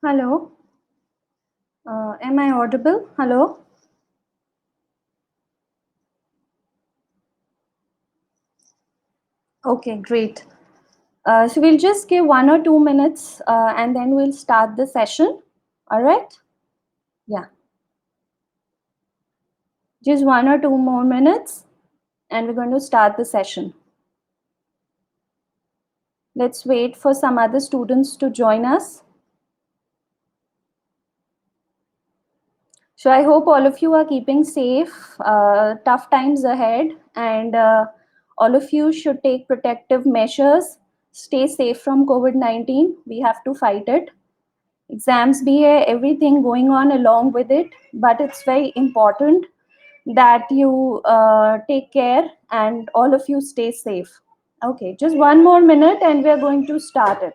Hello. Am I audible? Hello. Okay, great. So we'll just give 1 or 2 minutes and then we'll start the session. All right? Yeah. Just 1 or 2 more minutes and we're going to start the session. Let's wait for some other students to join us. So I hope all of you are keeping safe, tough times ahead, and all of you should take protective measures. Stay safe from COVID-19. We have to fight it. Exams bhi hai, everything going on along with it, but it's very important that you take care and all of you stay safe. Okay, just 1 more minute and we are going to start it.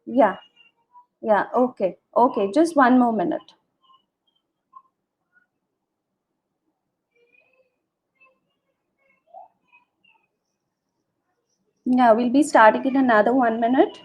Yeah, okay, just 1 more minute. Yeah, we'll be starting in another 1 minute.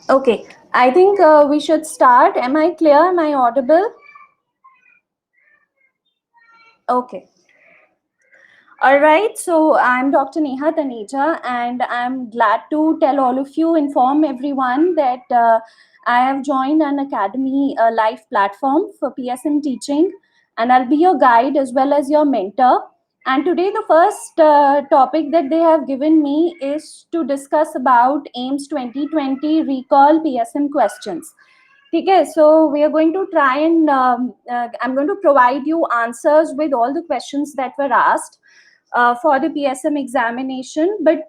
Okay, I think we should start. Am I clear? Am I audible? Okay. All right, so I'm Dr. Neha Taneja, and I'm glad to tell all of you, inform everyone that I have joined an academy live platform for PSM teaching, and I'll be your guide as well as your mentor. And today, the first topic that they have given me is to discuss about AIMS 2020 recall PSM questions. Okay, so we are going to try and I'm going to provide you answers with all the questions that were asked for the PSM examination. But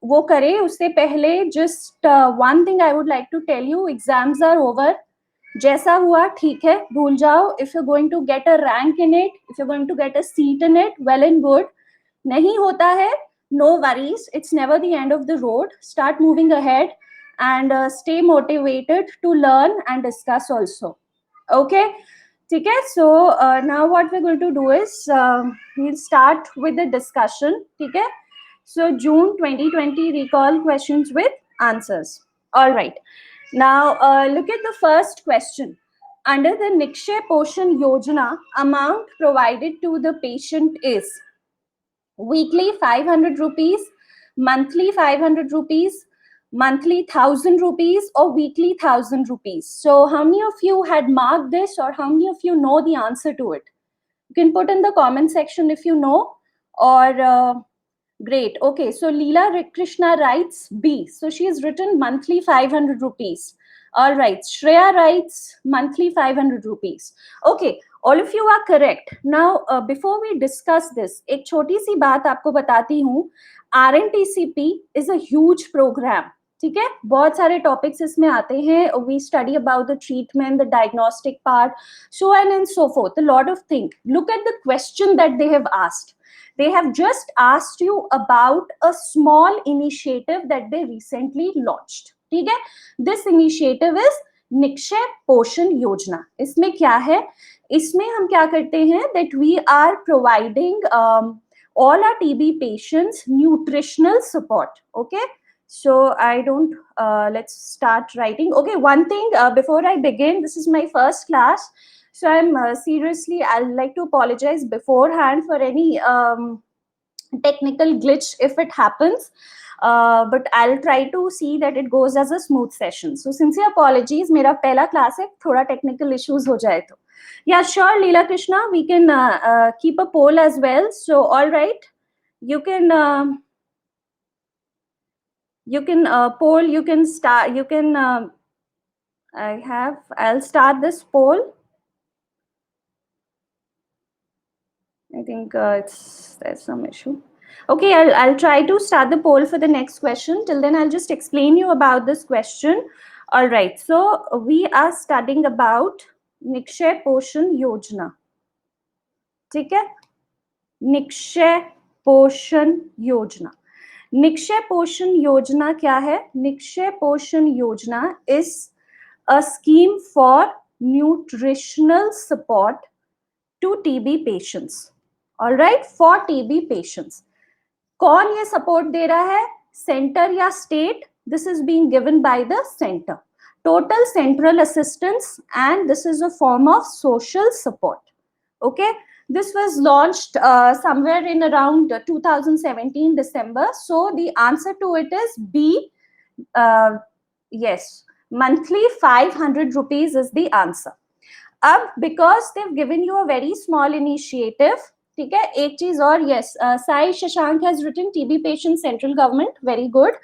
वो करें उससे पहले just one thing I would like to tell you, exams are over. जैसा हुआ ठीक है, भूल जाओ. If you're going to get a rank in it, if you're going to get a seat in it, well and good. नहीं होता है, no worries. It's never the end of the road. Start moving ahead and stay motivated to learn and discuss also. Okay. ठीक है, so now what we're going to do is we'll start with the discussion. ठीक है, so June 2020 recall questions with answers. All right, now look at the first question. Under the Nikshay Poshan Yojana, amount provided to the patient is weekly 500 rupees, monthly 500 rupees, monthly 1000 rupees, or weekly 1000 rupees. So how many of you had marked this, or how many of you know the answer to it? You can put in the comment section if you know, or great. Okay, so Leela Krishna writes B. So she has written monthly 500 rupees. All right, Shreya writes monthly 500 rupees. Okay, all of you are correct. Now, before we discuss this, एक छोटी सी बात आपको बताती हूँ. RNTCP is a huge program. ठीक है, बहुत सारे टॉपिक्स इसमें आते हैं. We study about the treatment, the diagnostic part, so on and so forth. A lot of things. Look at the question that they have asked. They have just asked you about a small initiative that they recently launched. ठीक है, this initiative is Nikshay पोषण योजना. इसमें क्या है? इसमें हम क्या करते हैं that we are providing all our TB patients nutritional support. Okay, so I don't let's start writing. Okay, one thing before I begin, this is my first class, so I'm seriously, I'd like to apologize beforehand for any technical glitch if it happens, but I'll try to see that it goes as a smooth session. So sincere apologies, मेरा पहला class है, थोड़ा technical issues हो जाए तो. Yeah, sure, Leela Krishna, we can keep a poll as well. So all right, you can poll, you can start, you can I'll start this poll. I think there's some issue. Okay, I'll try to start the poll for the next question. Till then, I'll just explain you about this question. All right, so we are studying about Nikshay Poshan Yojana. ठीक है, Nikshay Poshan Yojana. Nikshay पोषण योजना क्या है? निक्षय पोषण योजना is a scheme for nutritional support to TB patients. All right, for TB patients. कौन ये सपोर्ट दे रहा है? सेंटर या state? This is being given by the centre. Total central assistance and this is a form of social support. Okay, this was launched somewhere in around 2017 December. So the answer to it is B. Yes, monthly 500 rupees is the answer. अब because they've given you a very small initiative, ठीक है, एक चीज और, yes, Sai Shashank has written TB patient central government, very good.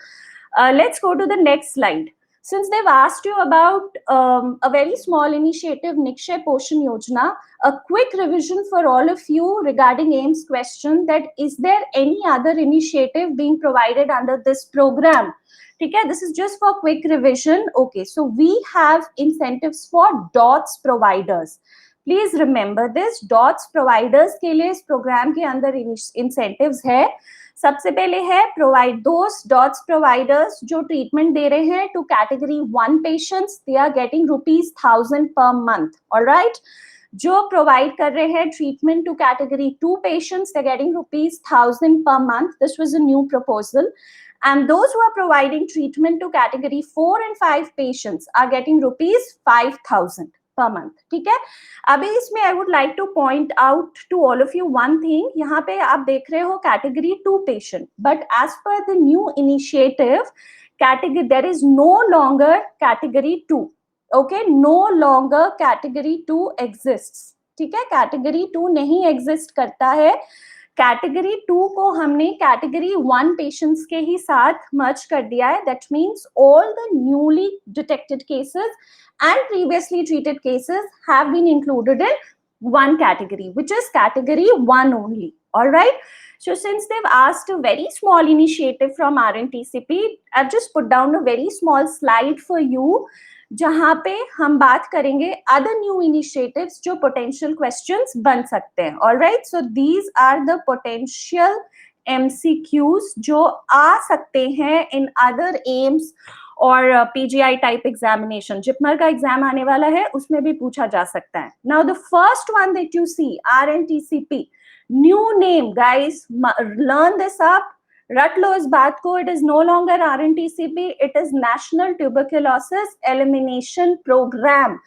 Let's go to the next slide. Since they've asked you about a very small initiative, Nikshay Poshan Yojana, a quick revision for all of you regarding AIMS question, that is there any other initiative being provided under this program? Okay, this is just for quick revision. Okay, so we have incentives for DOTS providers. Please remember this, DOTS providers के लिए इस program के अंदर incentives है. सबसे पहले है provide those DOTS providers जो ट्रीटमेंट दे रहे हैं to category 1 patients, they are getting ₹1000 per month. Alright, जो प्रोवाइड कर रहे हैं treatment to category 2 patients, they are getting ₹1000 per month. This was a new proposal. And those who are providing treatment to category 4 and 5 patients are getting ₹5000 per month. ठीक है, अभी इसमें I would like to point out to all of you one thing. यहाँ पे आप देख रहे हो category 2 patient, but as per the new initiative category there is no longer category 2. Okay, no longer category 2 exists. ठीक है, category 2 नहीं exist करता है. कैटेगरी 2 को हमने कैटेगरी 1 पेशेंट्स के ही साथ मर्ज कर दिया है. That means all the newly detected cases and previously treated cases have been included in one category, which is category 1 only. All right, so since they've asked a very small initiative from RNTCP, I've just put down a very small slide for you जहां पे हम बात करेंगे other new initiatives जो potential questions बन सकते हैं. All right, so these are the potential MCQs जो आ सकते हैं in other AIMS और PGI टाइप एग्जामिनेशन. जिपमर का एग्जाम आने वाला है, उसमें भी पूछा जा सकता है. Now the first one that you see, RNTCP, new name guys, learn this up, रट लो इस बात को. It is no longer RNTCP, it is national tuberculosis elimination programme.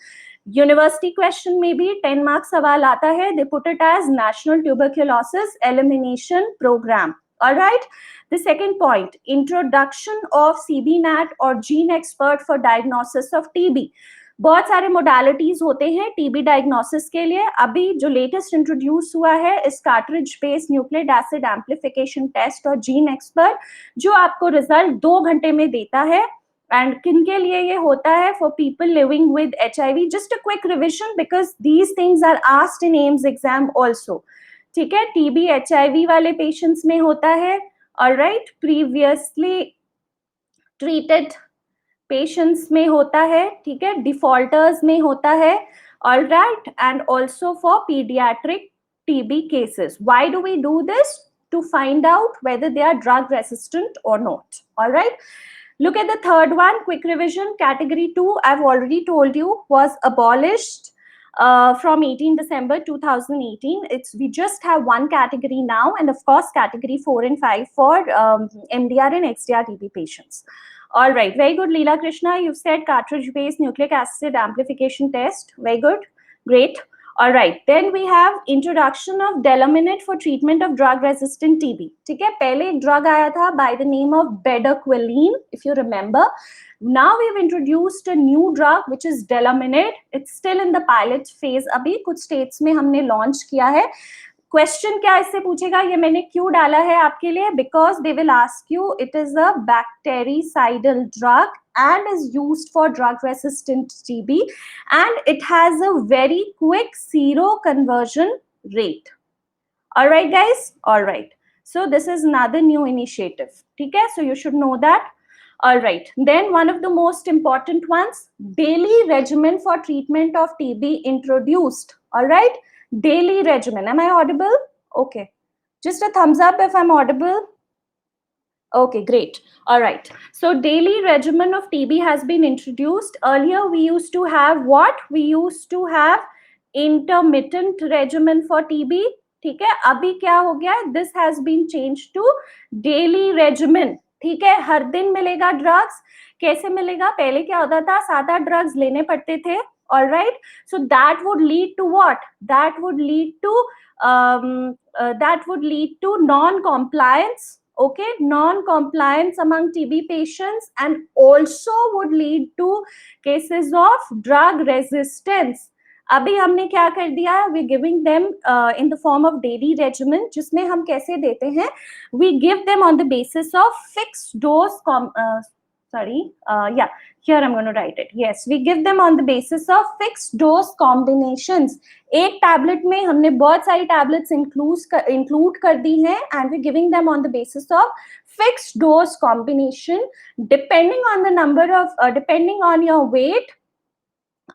University question में भी 10 मार्क सवाल आता है. They put it as national tuberculosis elimination programme. All right. The second point, introduction of CBNAT or Gene Expert for diagnosis of TB. बहुत सारे modalities होते हैं TB diagnosis के लिए. अभी जो लेटेस्ट इंट्रोड्यूस हुआ है इस cartridge based nucleic acid amplification test और जीन एक्सपर्ट, जो आपको रिजल्ट 2 घंटे में देता है. एंड किन के लिए ये होता है? For people living with HIV. Just a quick revision because these things are asked in AIIMS exam also. ठीक है, टीबी HIV वाले पेशेंट्स में होता है. ऑलराइट, प्रीवियसली ट्रीटेड पेशेंट्स में होता है. ठीक है, डिफॉल्टर्स में होता है. Alright, and also for paediatric TB cases. Why do we do this? To find out whether they are drug resistant or not. All right. Look at the third one, quick revision. Category 2, I've already told you, was abolished from 18 December 2018. We just have one category now, and of course category 4 and 5 for MDR and XDR TB patients. All right, very good, Leela Krishna. You've said cartridge based nucleic acid amplification test. Very good, great. All right, then we have introduction of Delaminate for treatment of drug resistant TB. ठीक है, पहले एक drug आया था by the name of bedaquiline, if you remember. Now we've introduced a new drug which is Delaminate. It's still in the pilot phase. अभी कुछ states में हमने launch किया है. क्वेश्चन क्या इससे पूछेगा, ये मैंने क्यों डाला है आपके लिए? Because they will ask you, it is a बैक्टेरिसाइडल drug and is used for drug resistant TB, and it has a very quick seroconversion rate. All right guys, all right, so this is another new initiative. ठीक है, so you should know that. All right, then one of the most important ones, daily regimen for treatment of TB introduced. All right, daily regimen. Am I audible? Okay, just a thumbs up if I'm audible. Okay, great. All right. So daily regimen of TB has been introduced. Earlier, we used to have what? We used to have intermittent regimen for TB. ठीक है, अभी क्या हो गया? This has been changed to daily regimen. ठीक है, हर दिन मिलेगा ड्रग्स. कैसे मिलेगा? पहले क्या होता था? 7-8 ड्रग्स लेने पड़ते थे. All right. So that would lead to what? That would lead to non-compliance. Okay, non-compliance among TB patients, and also would lead to cases of drug resistance. अभी हमने क्या कर दिया है? We giving them in the form of daily regimen, जिसमें हम कैसे देते हैं? We give them on the basis of fixed dose here I'm going to write it. Yes, we give them on the basis of fixed dose combinations. एक tablet में हमने बहुत सारी टैबलेट्स इंक्लूड कर दी हैं, and we're giving them on the basis of fixed dose combination depending on the number of depending on your weight.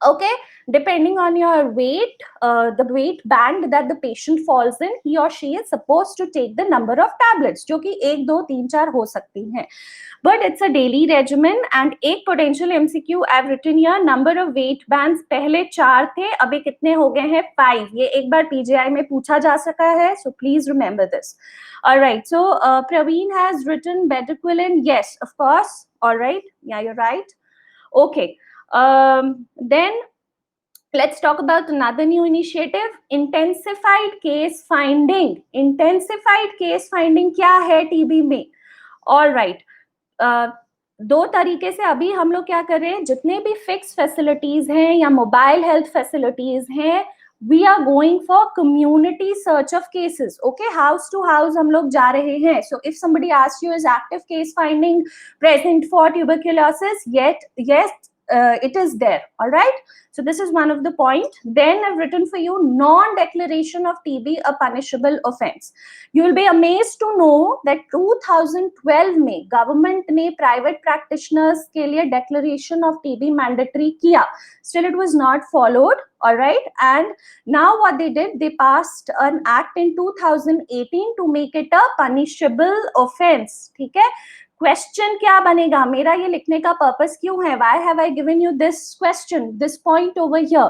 Okay, depending on your weight, the weight band that the patient falls in, he or she is supposed to take the number of tablets, जो कि 1, 2, 3, 4 हो सकती हैं. But it's a daily regimen. And एक potential MCQ I've written here, number of weight bands पहले 4 थे, अभी कितने हो गए हैं? 5. ये एक बार PGI में पूछा जा सका है, so please remember this. All right, so Praveen has written bedaquiline. Yes, of course. All right, yeah, you're right. Okay, then let's talk about another new initiative, intensified case finding. Intensified case finding क्या है TB में? All right. दो तरीके से अभी हम लोग क्या कर रहे हैं, जितने भी फिक्स फैसिलिटीज हैं या मोबाइल हेल्थ फैसिलिटीज हैं, we are going for community search of cases. Okay, house to house हम लोग जा रहे हैं. So if somebody asks you, is active case finding present for tuberculosis? Yes, it is there. All right, so this is one of the point. Then I've written for you, non-declaration of TB a punishable offense. You will be amazed to know that 2012 में government ने private practitioners के लिए declaration of TB mandatory किया. Still it was not followed. All right, and now what they did, they passed an act in 2018 to make it a punishable offense. ठीक है, question क्या बनेगा? मेरा ये लिखने का पर्पस क्यों है? Why have I given you this question, this point over here?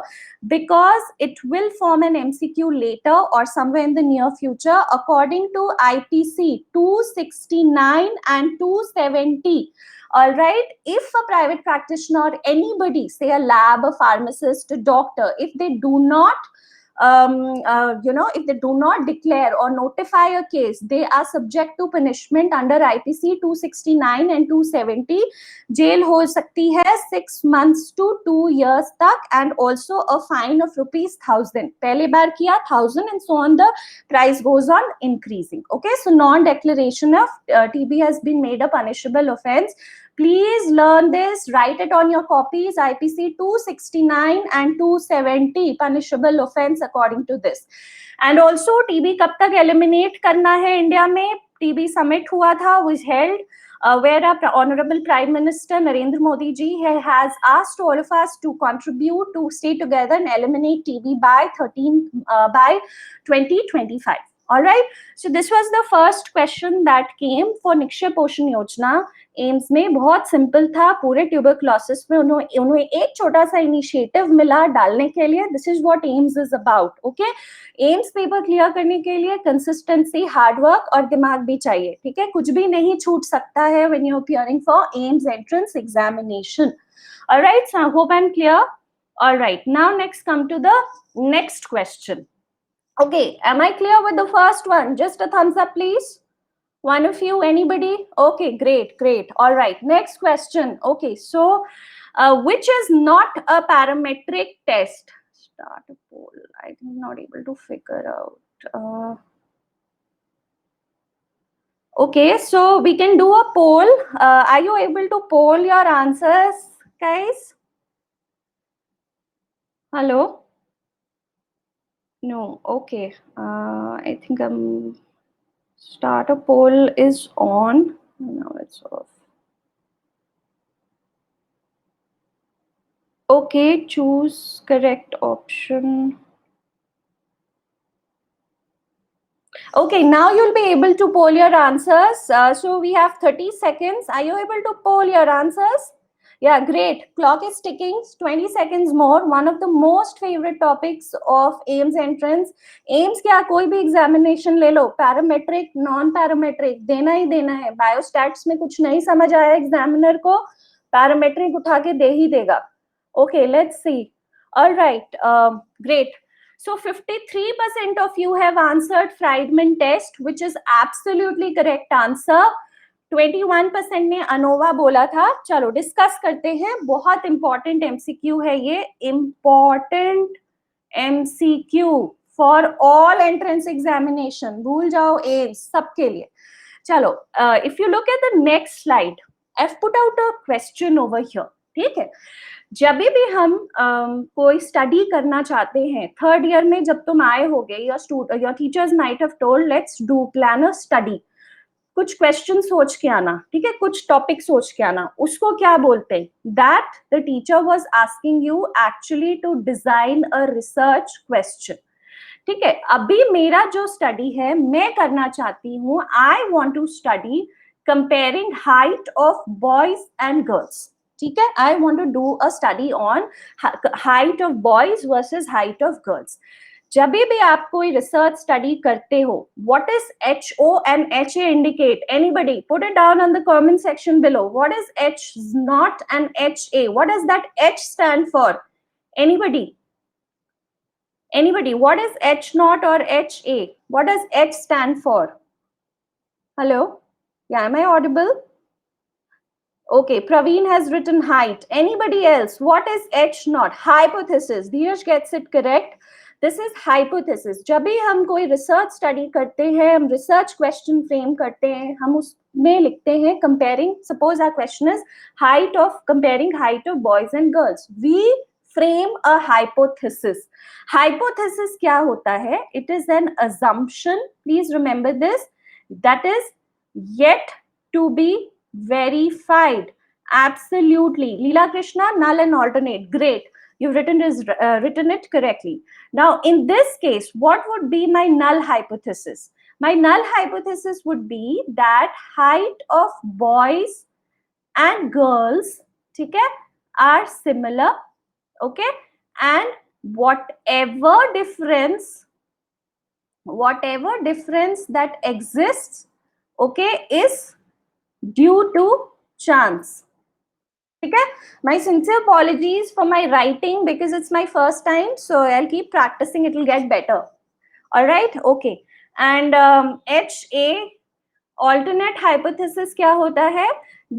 Because it will form an MCQ later or somewhere in the near future. According to IPC 269 and 270, all right, if a private practitioner or anybody, say a lab, a pharmacist, a doctor, if they do not if they do not declare or notify a case, they are subject to punishment under IPC 269 and 270. Jail हो सकती है 6 months to 2 years तक, and also a fine of ₹1000. पहले बार किया 1000, and so on the price goes on increasing. Okay, so non-declaration of TB has been made a punishable offense. Please learn this, write it on your copies. IPC 269 and 270, punishable offense according to this. And also TB कब तक eliminate करना है India में? TB summit हुआ था, was held, where our Honorable Prime Minister Narendra Modi ji has asked all of us to contribute to stay together and eliminate TB by 2025. All right, so this was the first question that came for Nikshay Poshan Yojana. AIIMS में बहुत simple था, पूरे tuberculosis में उन्हें एक छोटा सा initiative मिला डालने के लिए. This is what AIIMS is about. Okay, AIIMS paper clear करने के लिए कंसिस्टेंसी, हार्डवर्क और दिमाग भी चाहिए. ठीक है, कुछ भी नहीं छूट सकता है when you are appearing for AIIMS entrance examination. Alright, so I hope I am clear. Alright, now next come to the next question. Okay, am I clear with the first one? Just a thumbs up please. One of you, anybody? Okay, great. All right, next question. Okay, so which is not a parametric test? Start a poll. I'm not able to figure out. Okay, so we can do a poll. Are you able to poll your answers, guys? Hello? No. Okay. I think start a poll is on. Now it's off. Okay, choose correct option. Okay, now you'll be able to poll your answers. So we have 30 seconds. Are you able to poll your answers? Yeah, great. Clock is ticking. 20 seconds more. One of the most favorite topics of AIMS entrance. AIMS क्या कोई भी examination ले लो, parametric, non-parametric देना ही देना है. Biostats में कुछ नहीं समझ आया examiner को, parametric उठा के दे ही देगा. Okay, let's see. All right, great. So 53% of you have answered Friedman test, which is absolutely correct answer. 21% ने अनोवा बोला था. चलो डिस्कस करते हैं. बहुत इंपॉर्टेंट एमसीक्यू है ये. Important MCQ for all entrance examination. भूल जाओ एम्स सबके लिए. चलो, if you look at the next slide, I have put out a question over here. ठीक है, जब भी हम कोई स्टडी करना चाहते हैं, थर्ड ईयर में जब तुम आए होगे, your teachers might have told let's do plan a study. कुछ क्वेश्चन सोच के आना, ठीक है, कुछ टॉपिक सोच के आना. उसको क्या बोलते हैं? That the teacher was asking you actually to design a research question. ठीक है, अभी मेरा जो स्टडी है, मैं करना चाहती हूँ, I want to study comparing height of boys and girls. ठीक है, I want to do a study on height of boys versus height of girls. जब भी आप कोई रिसर्च स्टडी करते हो, what is HO and HA indicate? Anybody put it down on the comment section below. What is H naught and HA? What does that H stand for? Anybody? Anybody? What is H naught or HA? What does H stand for? Hello? Yeah, am I audible? Okay, Praveen has written height. Anybody else? What is H naught? Hypothesis. Dheeraj gets it correct. This is hypothesis. जब भी हम कोई research study करते हैं, हम research question frame करते हैं, हम उसमें लिखते हैं comparing. Suppose our question is height of comparing height of boys and girls. We frame a hypothesis. Hypothesis क्या होता है? It is an assumption. Please remember this. That is yet to be verified. Absolutely. Leela Krishna, null and alternate. Great. You've written it correctly. Now, in this case, what would be my null hypothesis? My null hypothesis would be that height of boys and girls, okay, are similar, okay, and whatever difference that exists, okay, is due to chance. Okay, my sincere apologies for my writing because it's my first time, so I'll keep practicing, it will get better. All right, okay. And HA alternate hypothesis क्या होता है?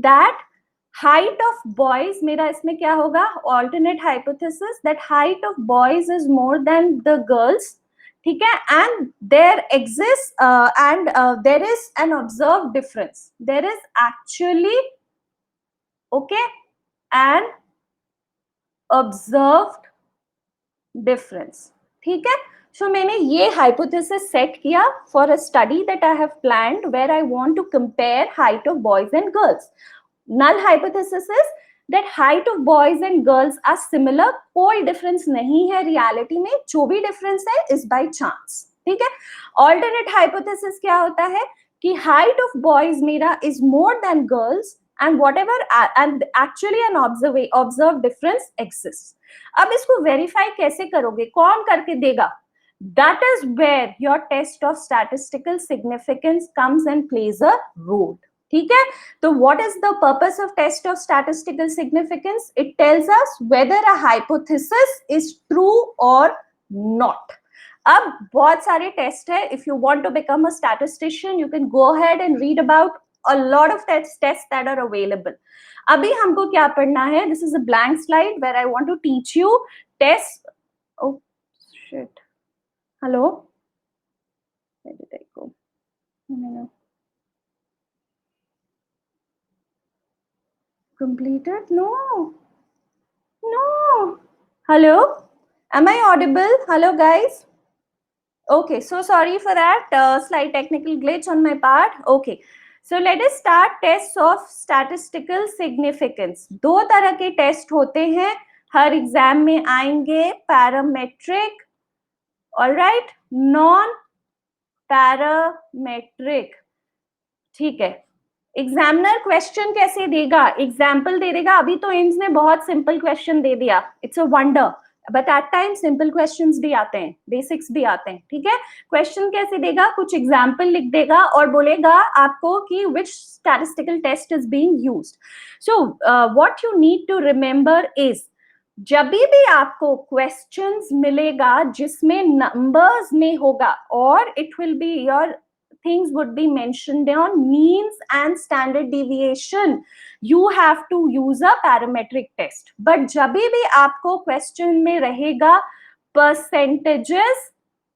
That height of boys, मेरा इसमें क्या होगा? Alternate hypothesis that height of boys is more than the girls. ठीक है, and there exists there is an observed difference. There is actually, okay, an observed difference. ठीक है, so मैंने ये hypothesis set किया for a study that I have planned where I want to compare height of boys and girls. Null hypothesis is that height of boys and girls are similar. कोई difference नहीं है reality में, जो भी difference है is by chance. ठीक है, alternate hypothesis क्या होता है कि height of boys मेरा is more than girls and whatever and actually an observed difference exists. अब इसको verify कैसे करोगे? कौन करके देगा? That is where your test of statistical significance comes and plays a role. ठीक है, तो what is the purpose of test of statistical significance? It tells us whether a hypothesis is true or not. अब बहुत सारे test है. If you want to become a statistician, you can go ahead and read about a lot of tests that are available. अभी हमको क्या पढ़ना है? This is a blank slide where I want to teach you tests. Oh shit. Hello? Where did I go? No. Completed? No. Hello? Am I audible? Hello, guys? Okay, so sorry for that. Slight technical glitch on my part. Okay. So let us start tests of statistical significance. दो तरह के test होते हैं, हर exam में आएंगे. Parametric, all right, non parametric, ठीक है। Examiner question कैसे देगा, एग्जाम्पल दे देगा। अभी तो एम्स ने बहुत सिंपल क्वेश्चन दे दिया, it's a wonder, but at time simple questions भी आते हैं, बेसिक्स भी आते हैं, ठीक है। क्वेश्चन कैसे देगा, कुछ एग्जाम्पल लिख देगा और बोलेगा आपको कि which statistical test is being used. So what you need to remember is, जब भी आपको क्वेश्चंस मिलेगा जिसमें नंबर्स में होगा और it will be your things would be mentioned on means and standard deviation, you have to use a parametric test. But जब भी आपको question में रहेगा percentages,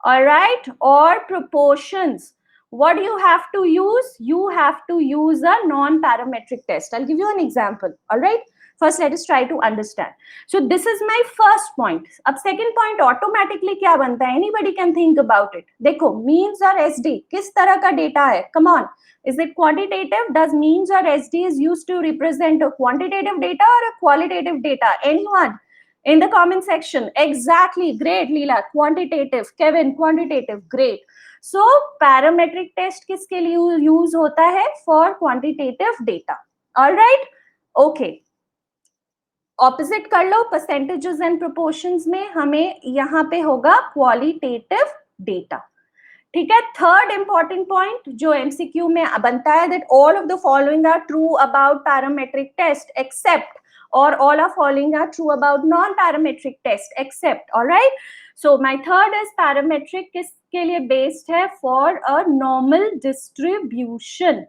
alright, or proportions, what you have to use? You have to use a non-parametric test. I'll give you an example, alright. First, let us try to understand. So this is my first point. अब second point automatically क्या बनता है? Anybody can think about it. देखो, means और SD किस तरह का data है? Come on. Is it quantitative? Does means or SD is used to represent a quantitative data or a qualitative data? Anyone? In the comment section. Exactly. Great, Leela. Quantitative. Kevin, quantitative. Great. So, parametric test किसके लिए use होता है? For quantitative data. All right? Okay. Opposite कर लो, percentages and proportions में हमें यहाँ पे होगा क्वालिटेटिव डेटा, ठीक है। थर्ड इंपॉर्टेंट पॉइंट जो एमसीक्यू में बनता है, that all of the following are true about parametric test except, और all are following are true about non parametric test except, alright. So my third is parametric किसके लिए based है? For a normal distribution,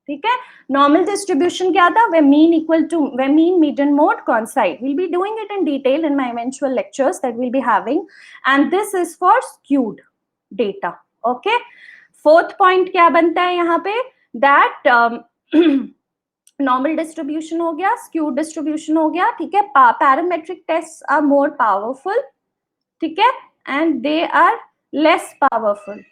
ठीक है। Normal distribution क्या था? Where mean equal to where mean median mode coincide. Will be doing it in detail in my eventual lectures that will be having, and this is for skewed data, okay. Fourth point क्या बनता है यहाँ पे? That normal distribution हो गया, skewed distribution हो गया, ठीक है। Parametric test are more powerful, ठीक है, and they are less powerful,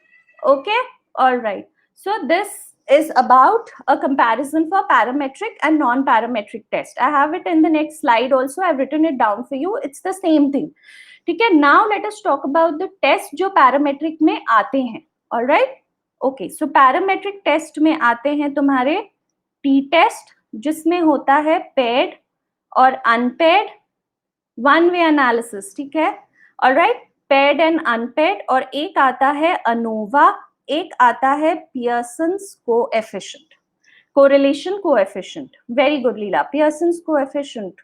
okay, all right. So this is about a comparison for parametric and non-parametric test. I have it in the next slide also. I've written it down for you. It's the same thing, ठीक है। Now let us talk about the test जो parametric में आते हैं, all right. Okay, so parametric test में आते हैं तुम्हारे t-test जिसमें होता है paired और unpaired one way analysis, ठीक है, all right. Paired and unpaired, और एक आता है अनोवा, एक आता है Pearson's coefficient, correlation coefficient. Very good Leela, Pearson's coefficient,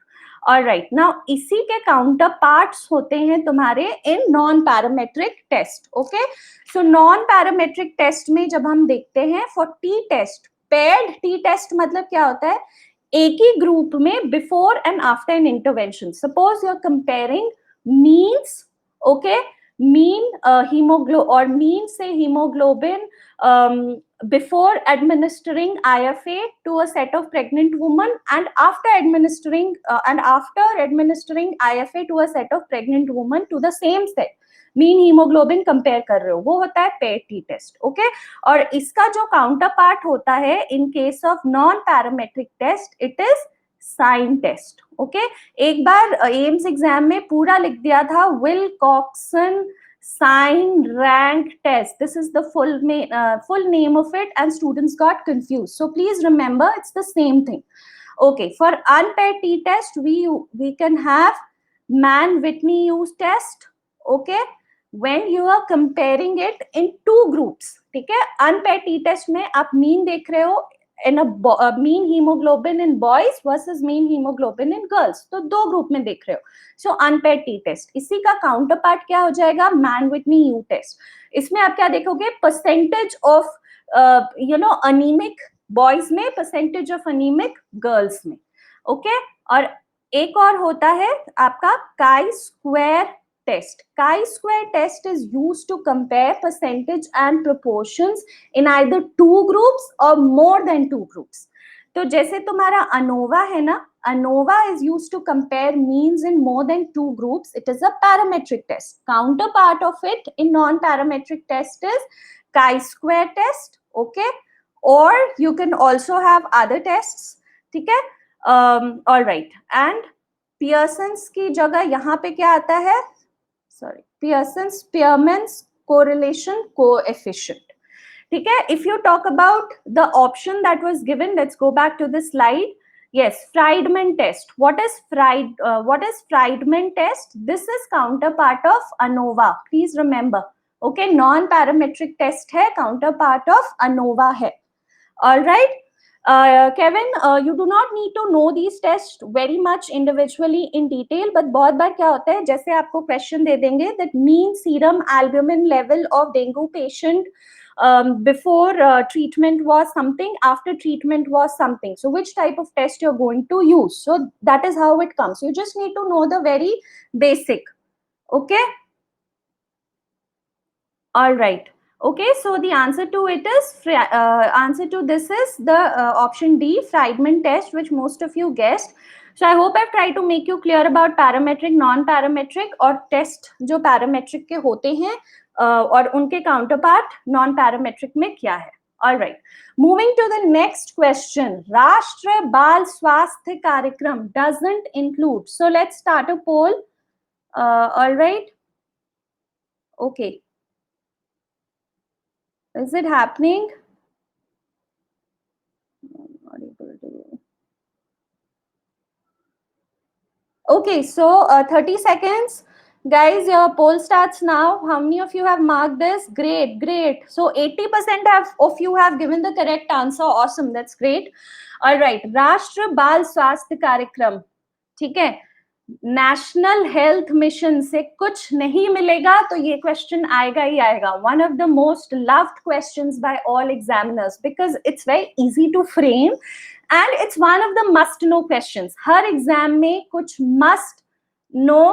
alright. Now इसी के काउंटर पार्ट्स होते हैं तुम्हारे इन non parametric test, okay. So non parametric test में जब हम देखते हैं for T test, paired T test मतलब क्या होता है? एक ही ग्रुप में before and after an intervention, suppose you are comparing means, okay, mean hemoglobin or mean say hemoglobin before administering IFA to a set of pregnant women, and after administering IFA to a set of pregnant women to the same set, mean haemoglobin compare कर रहे हो, वो होता है paid T test, okay. और इसका जो counter part होता है in case of non parametric test, it is sign test, okay. एक बार एम्स एग्जाम में पूरा लिख दिया था Wilcoxon sign rank test, this is the full name of it, and students got confused, so please remember it's the same thing, okay. For unpaired t test we can have Mann-Whitney use test, okay, when you are comparing it in two groups, ठीक है। unpaired t test में आप mean देख रहे हो in a mean hemoglobin in boys versus mean hemoglobin in girls, तो दो group में देख रहे हो, सो अनपेड टी टेस्ट। इसी का काउंटर पार्ट क्या हो जाएगा? Mann Whitney U test. इसमें आप क्या देखोगे? परसेंटेज ऑफ अनीमिक बॉयज में, परसेंटेज ऑफ अनीमिक गर्ल्स में, ओके। और एक और होता है आपका chi square test. Chi-square test is used to compare percentage and proportions in either two groups or more than two groups. तो जैसे तुम्हारा ANOVA है ना, ANOVA is used to compare means in more than two groups. It is a parametric test. Counterpart of it in non-parametric test is chi-square test, okay? Or you can also have other tests, ठीक है? All right. And Pearson's की जगह यहाँ पे क्या आता है? Pearson's Spearman's correlation coefficient. ठीक है. If you talk about the option that was given, let's go back to the slide. Yes, Friedman test. What is Friedman test? This is counterpart of ANOVA. Please remember. Okay, non-parametric test है, counterpart of ANOVA है. All right. Kevin, you do not need to know these tests very much individually in detail, but बहुत बार क्या होता है, जैसे आपको question दे देंगे that mean serum albumin level of dengue patient before treatment was something, after treatment was something. So which type of test you're going to use? So that is how it comes. You just need to know the very basic. Okay. All right. Okay, so the answer to it is answer to this is the option D, Friedman test, which most of you guessed. So I hope I've tried to make you clear about parametric, non-parametric और test जो parametric के होते हैं और उनके counterpart non-parametric में क्या है. All right. Moving to the next question. राष्ट्रीय बाल स्वास्थ्य कार्यक्रम doesn't include. So let's start a poll. All right. Okay. Is it happening? Not able to. Okay, so 30 seconds. Guys, your poll starts now. How many of you have marked this? Great, great. So 80% of you have given the correct answer. Awesome, that's great. All right, राष्ट्रीय बाल स्वास्थ्य कार्यक्रम, ठीक है. National health mission से कुछ नहीं मिलेगा तो ये क्वेश्चन आएगा ही आएगा. One of the most loved questions by all examiners because it's very easy to frame and it's one of the must know questions. हर एग्जाम में कुछ must know.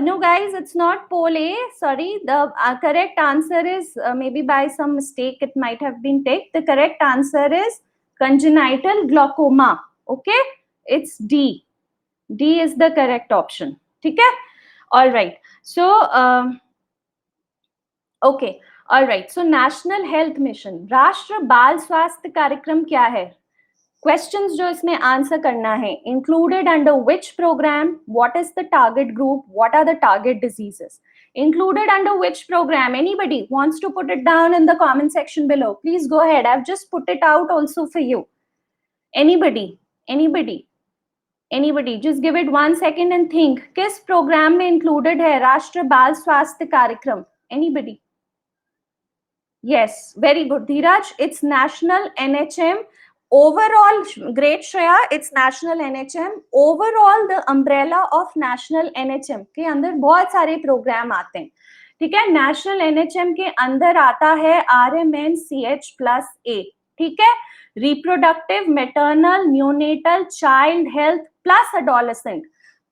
No guys, it's not poll A. Sorry, the correct answer is maybe by some mistake it might have been ticked. The correct answer is congenital glaucoma. Okay, it's D. D is the correct option. ठीक है. All right. So okay. All right. So National Health Mission, राष्ट्रीय बाल स्वास्थ्य कार्यक्रम क्या है? Questions जो इसमें answer करना है. Included under which program? What is the target group? What are the target diseases? Included under which program? Anybody wants to put it down in the comment section below? Please go ahead. I've just put it out also for you. Anybody? Anybody? Anybody, just give it 1 second and think. किस programme में included है राष्ट्रीय बाल स्वास्थ्य कार्यक्रम? Anybody? Yes, very good, Dheeraj. It's National NHM. Overall, great Shreya. It's National NHM. Overall, the umbrella of National NHM के अंदर बहुत सारे प्रोग्राम आते हैं. ठीक है. National NHM के अंदर आता है RMNCH+A. ठीक है. Reproductive, maternal, neonatal, child health plus adolescent.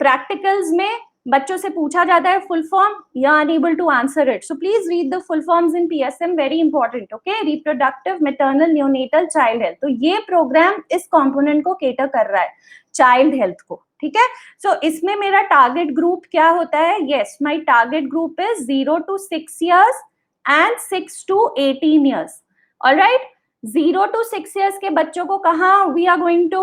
Practicals में बच्चों से पूछा जाता है full form. You are unable to answer it. So please read the full forms in PSM. Very important. Okay. Reproductive, maternal, neonatal, child health. तो ये programme इस component को cater कर रहा है, child health को. ठीक है. So इसमें मेरा target group क्या होता है? Yes, my target group is 0 to 6 years and 6 to 18 years. All right. 0 to 6 years के बच्चों को कहाँ we are going to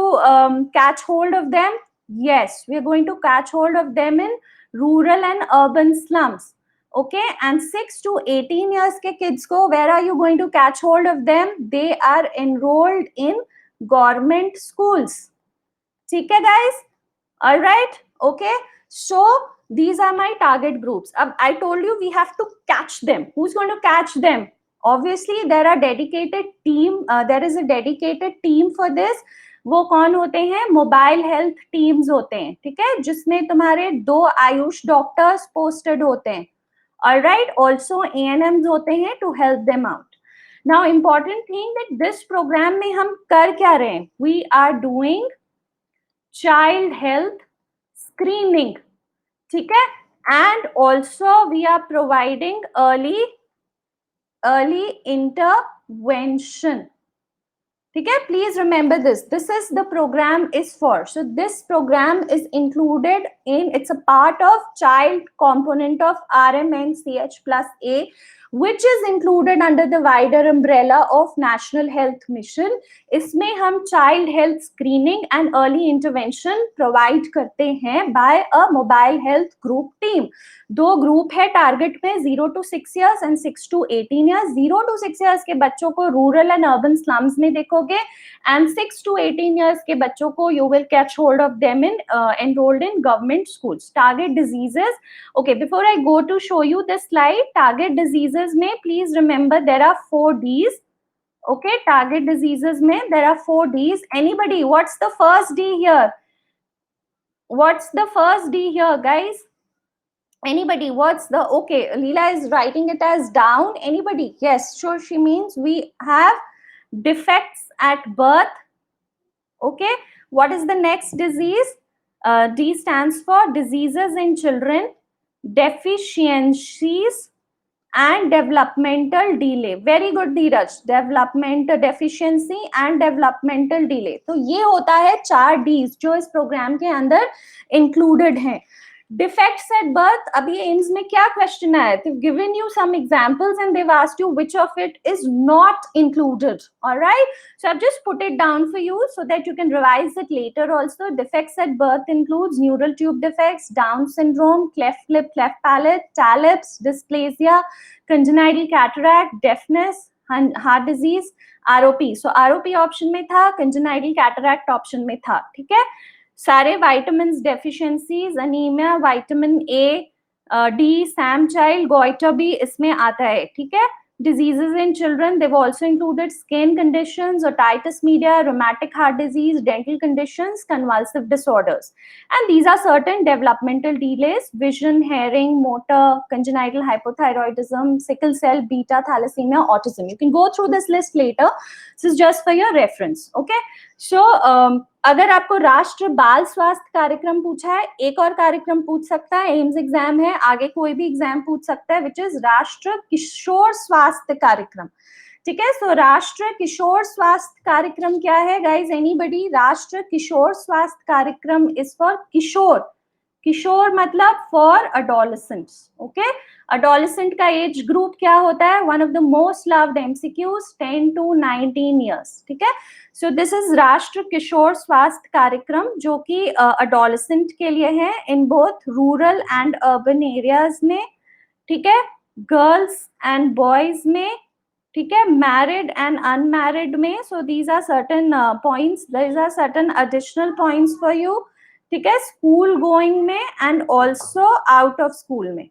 catch hold of them? Yes, we are going to catch hold of them in rural and urban slums. Okay, and 6 to 18 years के kids को where are you going to catch hold of them? They are enrolled in government schools. ठीक है guys? All right. Okay. So these are my target groups. I told you we have to catch them. Who's going to catch them? Obviously there are dedicated team. There is a dedicated team for this. वो कौन होते हैं? Mobile health teams होते हैं. ठीक है. जिसमें तुम्हारे 2 आयुष डॉक्टर्स पोस्टेड होते हैं. All right. Also ANMs होते हैं to help them out. Now important thing that this program में हम कर क्या रहे हैं? We are doing child health screening. ठीक है. And also we are providing early intervention. ठीक है, please remember this is the program is for. So this program is included in, it's a part of child component of RMNCH plus A, which is included under the wider umbrella of National Health Mission. इसमें हम child health screening and early intervention provide करते हैं by a mobile health group team. दो group है target में, 0 to 6 years and 6 to 18 years. 0 to 6 years के बच्चों को रूरल एंड अर्बन स्लम्स में देखोगे, and 6 to 18 years के बच्चों को you will catch hold of them in enrolled in government schools. Target diseases. Okay, before I go to show you this slide, target diseases में please remember there are 4 Ds. Okay, target diseases में there are 4 Ds. Anybody, what's the first D here? What's the first D here, guys? Anybody, what's the, okay, Leela is writing it as down. Anybody? Yes, sure, she means we have defects at birth. Okay, what is the next disease? D stands for diseases in children, deficiencies and developmental delay. Very good, Dheeraj. Developmental deficiency and developmental delay. तो ये होता है 4 Ds जो इस programme के अंदर included हैं. Defects at birth, अभी एम्स में क्या क्वेश्चन आया? They've given you some examples and they've asked you which of it is not included. All right, so I've just put it down for you so that you can revise it later also. Defects at birth includes neural tube defects, Down syndrome, cleft lip, cleft palate, Talip's, dysplasia, congenital cataract, deafness, heart disease, ROP. So ROP option में था, congenital cataract option में था. ठीक है, सारे vitamins deficiencies, anemia, vitamin A, D, Sam child, goiter भी इसमें आता है. ठीक है, diseases in children, they've also included skin conditions, otitis media, rheumatic heart disease, dental conditions, convulsive disorders. And these are certain developmental delays: vision, hearing, motor, congenital hypothyroidism, sickle cell, beta thalassemia, autism. You can go through this list later. This is just for your reference. Okay, so अगर आपको राष्ट्र बाल स्वास्थ्य कार्यक्रम पूछा है, एक और कार्यक्रम पूछ सकता है, एम्स एग्जाम है, आगे कोई भी एग्जाम पूछ सकता है, विच इज राष्ट्र किशोर स्वास्थ्य कार्यक्रम. ठीक है, सो राष्ट्र किशोर स्वास्थ्य कार्यक्रम क्या है गाइज? एनीबडी? राष्ट्र किशोर स्वास्थ्य कार्यक्रम इज फॉर किशोर. किशोर मतलब फॉर अडोलेसेंट्स. ओके, अडोलेसेंट का एज ग्रुप क्या होता है? One of the most loved MCQs, 10 to 19 years. ठीक है, सो दिस इज राष्ट्र किशोर स्वास्थ्य कार्यक्रम जो कि अडोलेसेंट के लिए है in both rural and urban areas में. ठीक है, गर्ल्स एंड बॉयज में. ठीक है, मैरिड एंड अनमैरिड में. So these are certain points, these are certain additional points for you. ठीक है, स्कूल गोइंग में and also out of school में.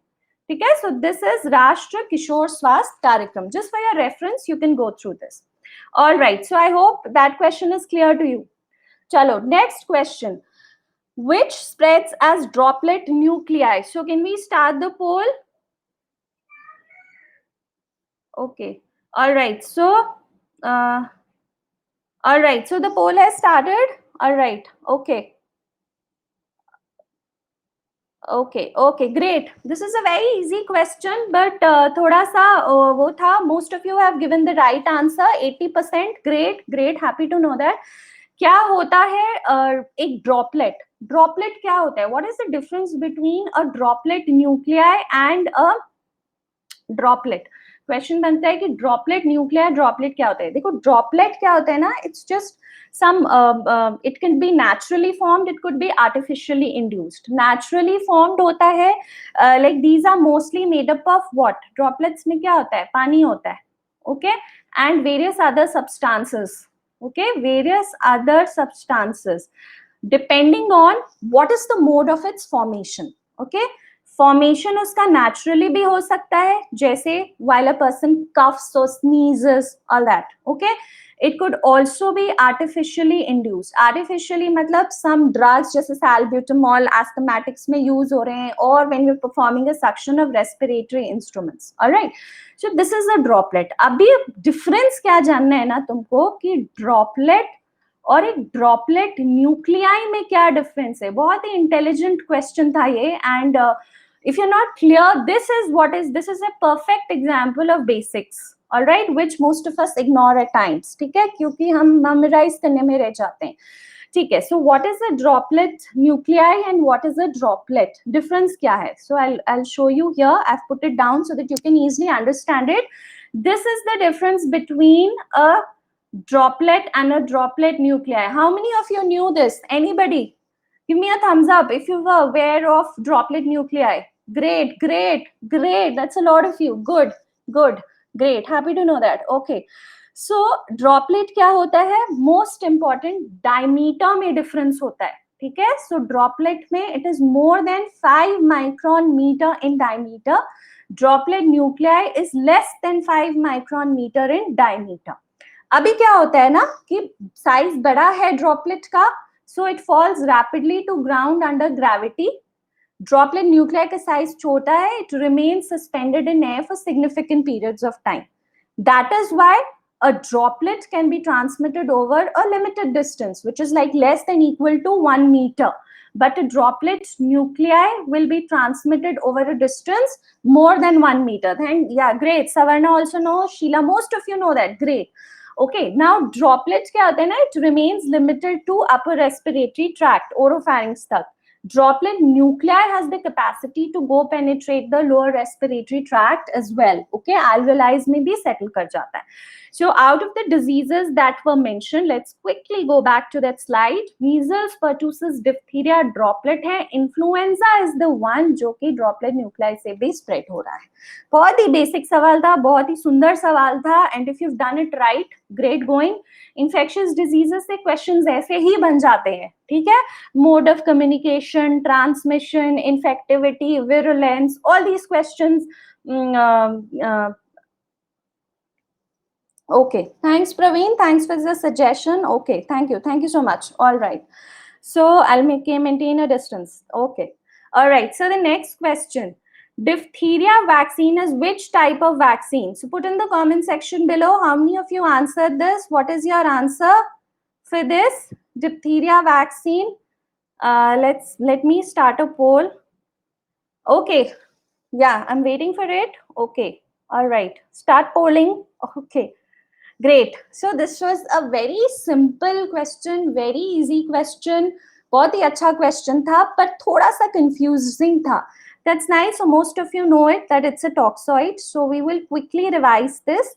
ठीक है, सो दिस इज राष्ट्र किशोर स्वास्थ्य कार्यक्रम. Just for your reference you can go through this. All right, so I hope that question is clear to you. Chalo, next question. Which spreads as droplet nuclei? So can we start the poll? Okay, all right, so the poll has started. All right, okay, great. This is a very easy question, but thoda sa wo tha. Most of you have given the right answer, 80%. Great, happy to know that. क्या होता है एक droplet? Droplet क्या होता है? What is the difference between a droplet nuclei and a droplet? Question बनता है कि ड्रॉपलेट न्यूक्लियाई ड्रॉपलेट क्या होता है? देखो, ड्रॉपलेट क्या होता है ना, it's just some it can be naturally formed, it could be artificially induced. Naturally formed होता है, like these are mostly made up of what? Droplets में क्या होता है? पानी होता है. Okay, and various other substances. Okay, various other substances depending on what is the mode of its formation. Okay, formation उसका नेचुरली भी हो सकता है, जैसे while a person coughs or sneezes, all that. Okay, it could also be artificially induced. Artificially मतलब some drugs जैसे salbutamol asthmatics में use हो रहे हैं, or when we're performing a suction of respiratory instruments. All right, so this is a droplet. अभी difference क्या जानना है ना तुमको कि droplet और एक ड्रॉपलेट न्यूक्लियाई में क्या डिफरेंस है. बहुत ही इंटेलिजेंट क्वेश्चन था ये. And if you are not clear, this is a perfect example of basics. Alright, which most of us ignore at times, ठीक है, क्योंकि हम मेमोराइज करने में रह जाते हैं, ठीक है. So what is a droplet nuclei and what is a droplet, difference क्या है? So I show you here, I have put it down so that you can easily understand it. This is the difference between a droplet and a droplet nuclei. How many of you knew this? Anybody? Give me a thumbs up if you were aware of droplet nuclei. Great, great, great. That's a lot of you. Good, good, great. Happy to know that. Okay. So droplet क्या होता है? Most important, diameter में difference होता है. ठीक है? So droplet में it is more than 5 micron meter in diameter. Droplet nuclei is less than 5 micron meter in diameter. अभी क्या होता है ना कि साइज बड़ा है ड्रॉपलेट का, so it falls rapidly to ground under gravity. Droplet nuclei का साइज छोटा है, it remains suspended in air for significant periods of time. That is why a droplet can be transmitted over a limited distance, which is like less than equal to 1 meter. But a droplet nuclei will be transmitted over a distance more than 1 meter. And yeah, great. Savarna also knows. Sheila, most of you know that. Great. Okay, now droplets kya hote hain na, it remains limited to upper respiratory tract, oropharynx tak. Droplet nuclei has the capacity to go penetrate the lower respiratory tract as well. Okay, alveoli mein bhi settle kar jata hai. So out of the diseases that were mentioned, let's quickly go back to that slide. Measles, pertussis, diphtheria droplet है. Influenza is the one जो कि droplet nuclei से भी spread हो रहा है. बहुत ही basic सवाल था, बहुत ही सुंदर सवाल था, and if you've done it right, great going. Infectious diseases से questions ऐसे ही बन जाते हैं, ठीक है? Mode of communication, transmission, infectivity, virulence, all these questions. Okay, thanks Praveen, thanks for the suggestion. Okay, thank you so much. All right, so I'll maintain a distance. Okay, all right, so the next question, diphtheria vaccine is which type of vaccine? So put in the comment section below how many of you answered this. What is your answer for this diphtheria vaccine? Let me start a poll. Okay, yeah, I'm waiting for it. Okay, all right, start polling. Okay, great. So this was a very simple question, very easy question. बहुत ही अच्छा question था, पर थोड़ा सा confusing था. That's nice. So most of you know it that it's a toxoid. So we will quickly revise this.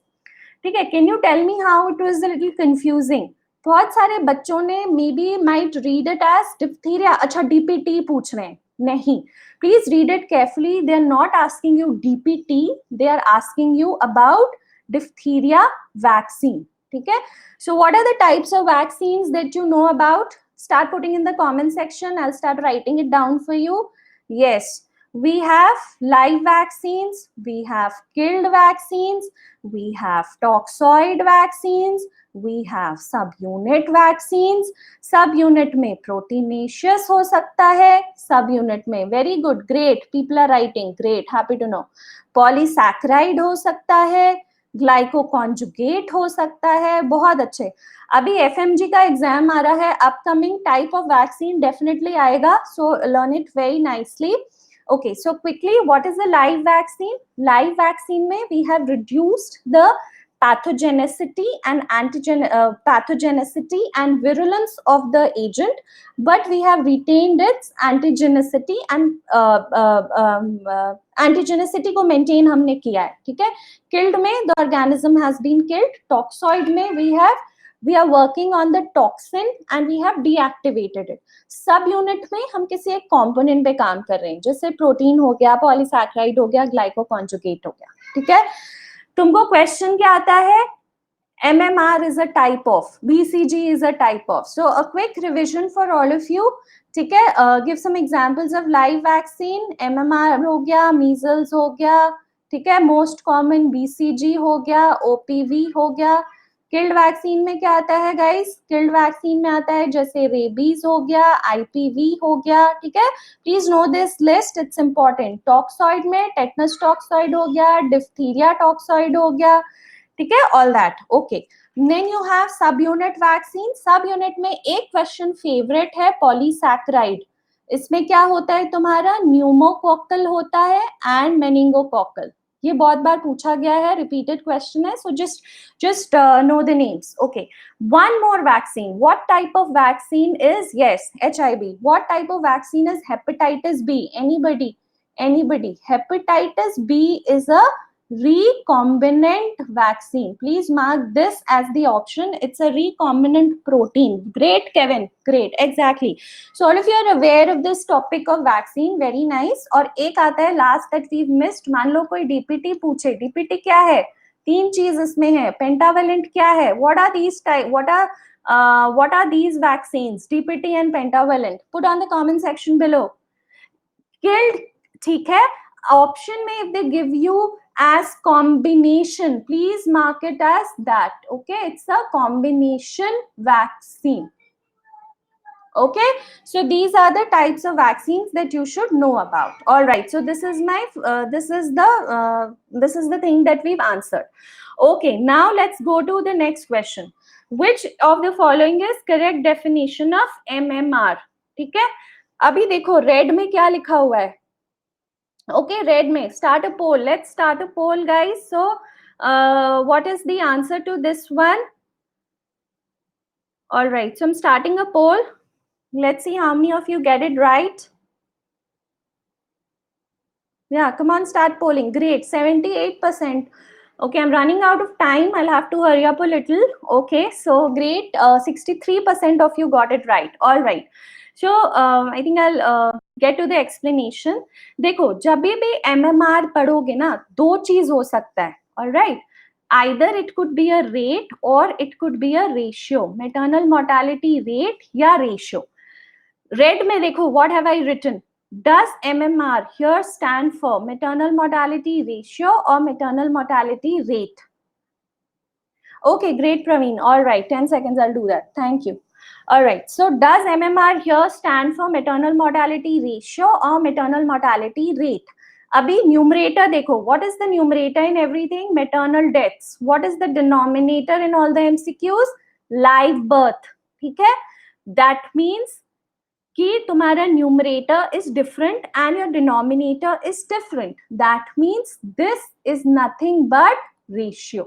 ठीक है? Can you tell me how it was a little confusing? बहुत सारे बच्चों ने maybe might read it as diphtheria. अच्छा DPT पूछ रहे हैं. नहीं. Please read it carefully. They are not asking you DPT. They are asking you about diphtheria vaccine. ठीक है? So what are the types of vaccines that you know about? Start putting in the comment section. I'll start writing it down for you. Yes, we have live vaccines, we have killed vaccines, we have toxoid vaccines, we have subunit vaccines. Subunit में proteinaceous हो सकता है, subunit में very good, great, people are writing, great, happy to know. Polysaccharide हो सकता है, ग्लाइकोकॉन्जुगेट हो सकता है, बहुत अच्छे. अभी एफएमजी का एग्जाम आ रहा है, upcoming type of vaccine definitely आएगा, so learn it very nicely. Okay, so quickly, what is the live vaccine? Live vaccine में we have reduced the pathogenicity and virulence of the agent, but we have retained its antigenicity and antigenicity को maintain हमने किया है, ठीक है? Killed में the organism has been killed. Toxoid में we are working on the toxin and we have deactivated it. सब unit में हम किसी एक कंपोनेंट पे काम कर रहे हैं, जैसे प्रोटीन हो गया, पॉलीसैकेराइड हो गया, ग्लाइकोकॉन्जुगेट हो गया, ठीक है? तुमको क्वेश्चन क्या आता है? MMR is a type of, BCG is a type of. So a quick revision for all of you. ठीक है? Give some examples of live vaccine. MMR हो गया, measles हो गया, ठीक है? Most common BCG हो गया, OPV हो गया. किल्ड वैक्सीन में क्या आता है गाइस? किल्ड वैक्सीन में आता है जैसे रेबीज हो गया, IPV हो गया, ठीक है? Please know this list, it's important. Toxoid में टेटनस टॉक्सॉइड हो गया, डिप्थीरिया टॉक्सॉइड हो गया, ठीक है? All that. Okay, then you have subunit vaccine. Subunit में एक क्वेश्चन फेवरेट है, पॉलीसैकेराइड. इसमें क्या होता है तुम्हारा? न्यूमोकोकल होता है एंड मेनिंगोकोकल. ये बहुत बार पूछा गया है, रिपीटेड क्वेश्चन है, सो just know the names. Okay, one more vaccine. What type of vaccine is, yes, HIV. What type of vaccine is hepatitis B? Anybody? Hepatitis B is a recombinant vaccine. Please mark this as the option. It's a recombinant protein. Great, Kevin. Great, exactly. So all of you are aware of this topic of vaccine. Very nice. और एक आता है last that we've missed. मान लो कोई DPT पूछे. DPT क्या है? तीन चीज इसमें है. पेंटावेलेंट क्या है? What are these type? What are these vaccines? DPT and pentavalent. Put on the comment section below. Killed, ठीक है. Option में if they give you as combination, please mark it as that. Okay, it's a combination vaccine. Okay, so these are the types of vaccines that you should know about. All right, so this is my this is the thing that we've answered. Okay, now let's go to the next question. Which of the following is correct definition of MMR? ठीक है, अभी देखो red में क्या लिखा हुआ है. Okay, red में start a poll. Let's start a poll, guys. So what is the answer to this one? All right, so I'm starting a poll. Let's see how many of you get it right. Yeah, come on, start polling. Great, 78%. Okay, I'm running out of time. I'll have to hurry up a little. Okay, so great. 63% of you got it right. All right. So I think I'll get to the explanation. देखो, जब भी MMR पढ़ोगे ना, दो चीज हो सकता है. All right. Either it could be a rate or it could be a ratio. Maternal mortality rate या ratio. Red में देखो, what have I written? Does MMR here stand for maternal mortality ratio or maternal mortality rate? Okay, great, Praveen. All right, 10 seconds, I'll do that. Thank you. All right, so does MMR here stand for maternal mortality ratio or maternal mortality rate? Abhi numerator dekho. What is the numerator in everything? Maternal deaths. What is the denominator in all the MCQs? Live birth. ठीक है? That means कि तुम्हारा numerator is different and your denominator is different. That means this is nothing but ratio.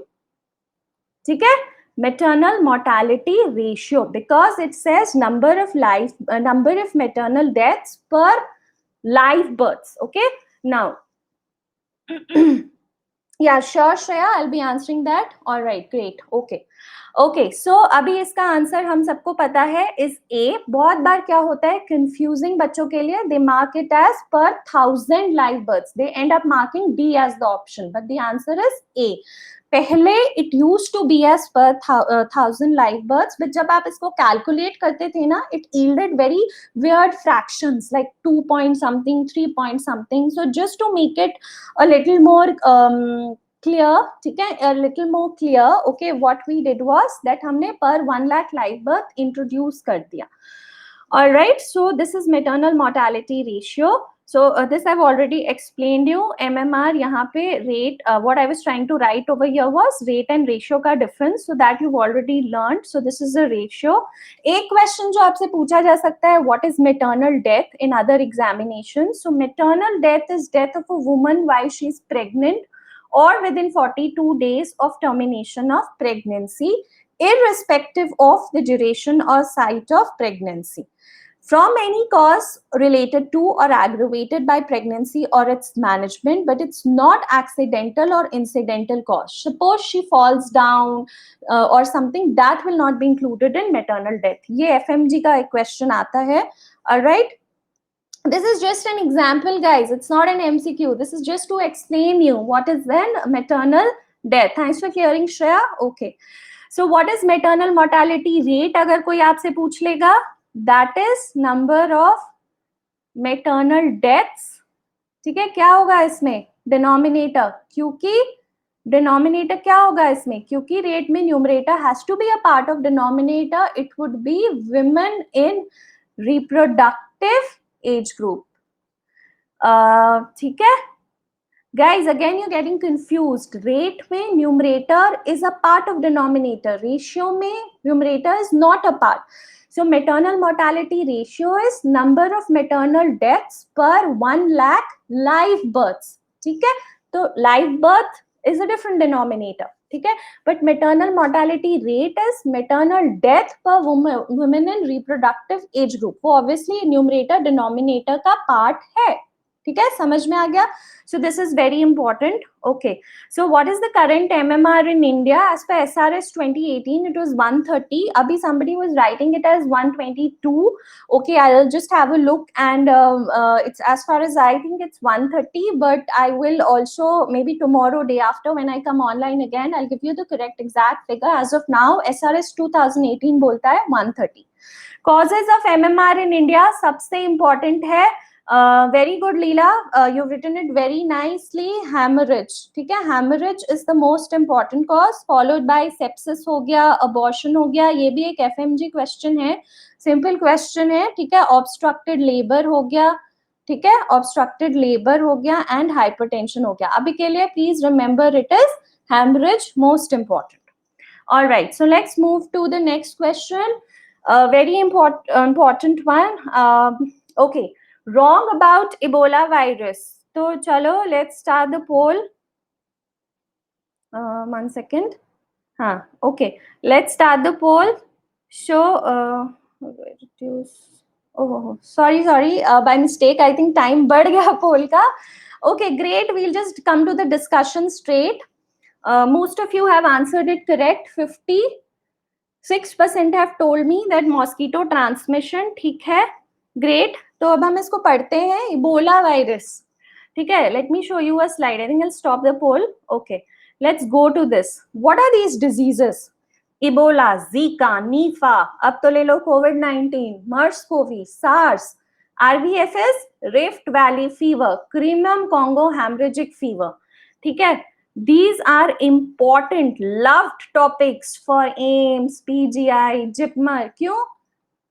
ठीक है, maternal mortality ratio, because it says number of maternal deaths per live births. Okay, now yeah, sure, Shreya, I'll be answering that. All right, great. Okay, so अभी इसका answer हम सबको पता है is A. बहुत बार क्या होता है confusing बच्चों के लिए, they mark it as per 1000 live births. They end up marking D as the option, but the answer is A. पहले it used to be as per 1000 live births, but जब आप इसको calculate करते थे ना, it yielded very weird fractions like 2 point something, 3 point something. So just to make it a little more clear, ठीक है, a little more clear, okay, what we did was that हमने per 1 lakh live birth introduce कर दिया. All right, so this is maternal mortality ratio. So this I've already explained you. MMR यहाँ पे rate, what I was trying to write over here was rate and ratio का difference, so that you've already learned. So this is a ratio. एक question जो आपसे पूछा जा सकता है, what is maternal death in other examinations? So maternal death is death of a woman while she is pregnant or within 42 days of termination of pregnancy, irrespective of the duration or site of pregnancy, from any cause related to or aggravated by pregnancy or its management, but it's not accidental or incidental cause. Suppose she falls down or something, that will not be included in maternal death. ये FMG का एक question आता है. All right. This is just an example, guys. It's not an MCQ. This is just to explain you what is then maternal death. Thanks for clearing, Shreya. Okay. So what is maternal mortality rate? अगर कोई आपसे पूछ लेगा, that is number of maternal deaths. ठीक है, क्या होगा इसमें? Denominator. क्योंकि denominator क्या होगा इसमें? क्योंकि rate में numerator has to be a part of denominator. It would be women in reproductive age group. ठीक है guys, again you're getting confused. Rate में numerator is a part of denominator, ratio में numerator is not a part. So maternal mortality ratio is number of maternal deaths per 1 lakh live births. ठीक है, तो live birth is a different denominator, ठीक है, but maternal mortality rate is maternal death per women in reproductive age group, वो obviously numerator denominator का part है, ठीक है, समझ में आ गया. So this is very important. Okay, so what is the current MMR in India? As per SRS 2018 it was 130. Abhi somebody was writing it as 122. Okay, I'll just have a look, and it's, as far as I think, it's 130, but I will also maybe tomorrow, day after, when I come online again, I'll give you the correct exact figure. As of now SRS 2018 bolta hai 130. Causes of MMR in India, सबसे important है, very good Leela, you've written it very nicely, hemorrhage, ठीक है, hemorrhage is the most important cause, followed by sepsis हो गया, abortion हो गया, ये भी एक FMG question है, simple question है, ठीक है, obstructed labor हो गया, ठीक है, obstructed labor हो गया, and hypertension हो गया. अभी के लिए please remember it is hemorrhage most important. All right, so let's move to the next question. Very important one. Okay, wrong about Ebola virus. So chalo, let's start the poll. 1 second. Okay, let's start the poll. So reduce. Oh, sorry. By mistake, I think time बढ़ गया poll का. Okay, great. We'll just come to the discussion straight. Most of you have answered it correct. 56% have told me that mosquito transmission, ठीक है, great. तो अब हम इसको पढ़ते हैं, इबोला वायरस, ठीक है. Let me show you a slide. I think I'll stop the poll. Okay, let's go to this. What are these diseases? Ebola, Zika, Nipah, अब तो ले लो COVID-19, MERS-CoV, SARS. RVF is Rift Valley Fever, Crimean Congo Hemorrhagic Fever, ठीक है. These are important, loved topics for AIMS, PGI, JIPMER. क्यों?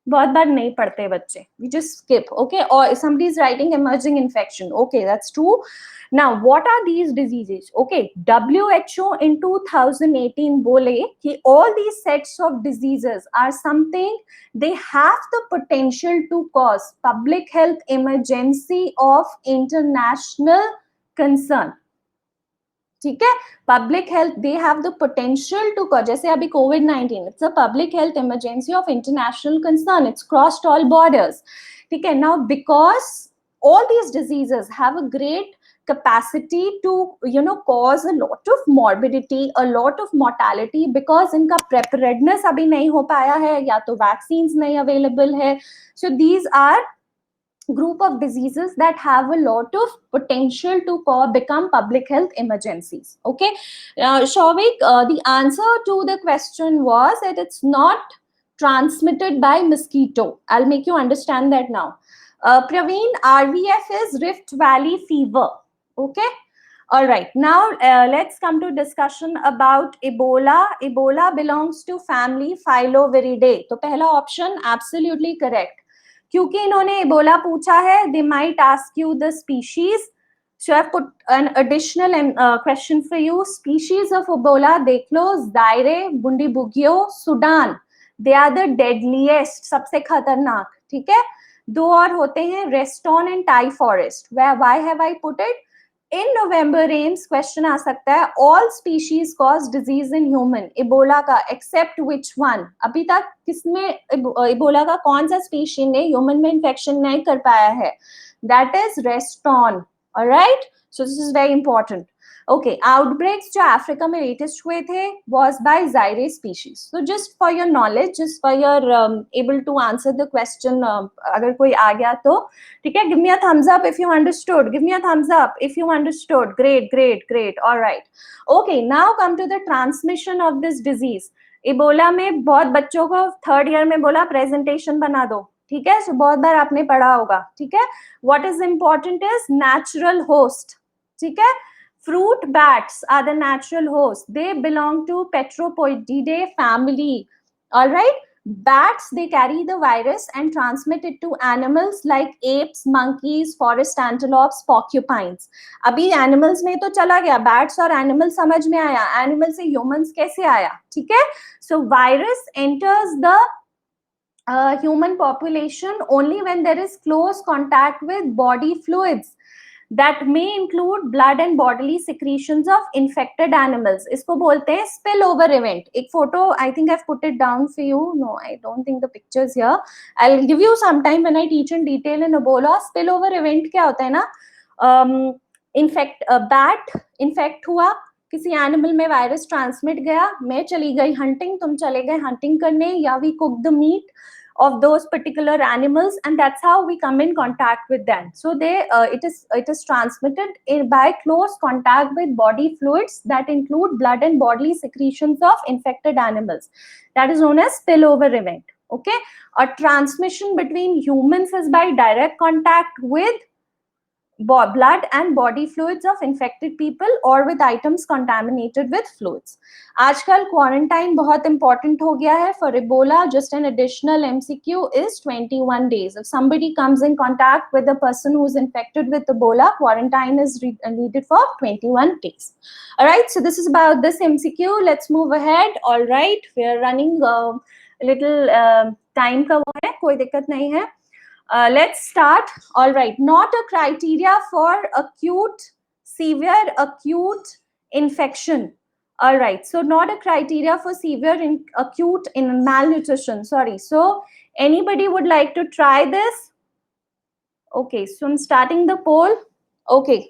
बहुत बार नहीं पढ़ते बच्चे. We just skip. Okay, or somebody is writing emerging infection. Okay, that's true. Now, what are these diseases? Okay, WHO in 2018 बोले कि all these sets of diseases are something they have the potential to cause public health emergency of international concern. ठीक है, public health, they have the potential to cause, जैसे अभी COVID-19, it's a public health emergency of international concern, it's crossed all borders, ठीक है. Now because all these diseases have a great capacity to cause a lot of morbidity, a lot of mortality, because इनका preparedness अभी नहीं हो पाया है, या तो vaccines नहीं available है. So these are group of diseases that have a lot of potential to become public health emergencies. Okay, Shavik, the answer to the question was that it's not transmitted by mosquito. I'll make you understand that now. Praveen, RVF is Rift Valley Fever. Okay, all right, now let's come to discussion about Ebola. Ebola belongs to family Filoviridae. तो पहला option absolutely correct. क्योंकि इन्होंने Ebola पूछा है, they might ask you the species. So I've put an additional question for you. Species of Ebola, देख लो, Zaire, Bundibugyo, Sudan. They are the deadliest, सबसे खतरनाक, ठीक है. दो और होते हैं, Reston and Thai forest. Why have I put it? In November AIMS question आ सकता है, all species cause disease in human. Ebola का except which one? अभी तक किसमें इबोला का कौन सा species ने ह्यूमन में इन्फेक्शन नहीं कर पाया है? That is Reston. All right, so this is very important. Okay, outbreaks जो अफ्रीका में लेटेस्ट हुए थे was by Zaire species. So just for your knowledge, just for your able to answer the question, अगर कोई आ गया तो ठीक है, give me a thumbs up if you understood. Give me a thumbs up if you understood. Great. All right. Okay, now come to the transmission of this disease. Ebola में बहुत बच्चों को थर्ड ईयर में बोला presentation बना दो, ठीक है. So बहुत बार आपने पढ़ा होगा, ठीक है. What is important is natural host, ठीक है. Fruit bats are the natural host. They belong to Petropoididae family. All right. Bats, they carry the virus and transmit it to animals like apes, monkeys, forest antelopes, porcupines. अभी animals में तो चला गया, bats और animals समझ में आया, animal से humans कैसे आया, ठीक है. So virus enters the human population only when there is close contact with body fluids. that may include blood and bodily secretions of infected animals. इसको बोलते हैं spillover event. एक photo, I think I've put it down for you. No, I don't think the picture's here. I'll give you some time when I teach in detail in Ebola. Spillover event क्या होता है ना? Bat infect हुआ, किसी animal में virus transmit गया, मैं चली गई हंटिंग, तुम चले गए हंटिंग करने, या we cook the meat of those particular animals, and that's how we come in contact with them. So it is transmitted by close contact with body fluids that include blood and bodily secretions of infected animals. That is known as spillover event. Okay, a transmission between humans is by direct contact with blood and body fluids of infected people or with items contaminated with fluids. आजकल quarantine बहुत important हो गया है for Ebola. Just an additional MCQ is 21 days. If somebody comes in contact with a person who is infected with Ebola, quarantine is needed for 21 days. All right, so this is about this MCQ. Let's move ahead. All right, we are running a little time का वो है, कोई दिक्कत नहीं है. Let's start. All right, not a criteria for severe acute infection. All right, so not a criteria for severe acute malnutrition. Sorry. So anybody would like to try this? Okay, so I'm starting the poll. Okay.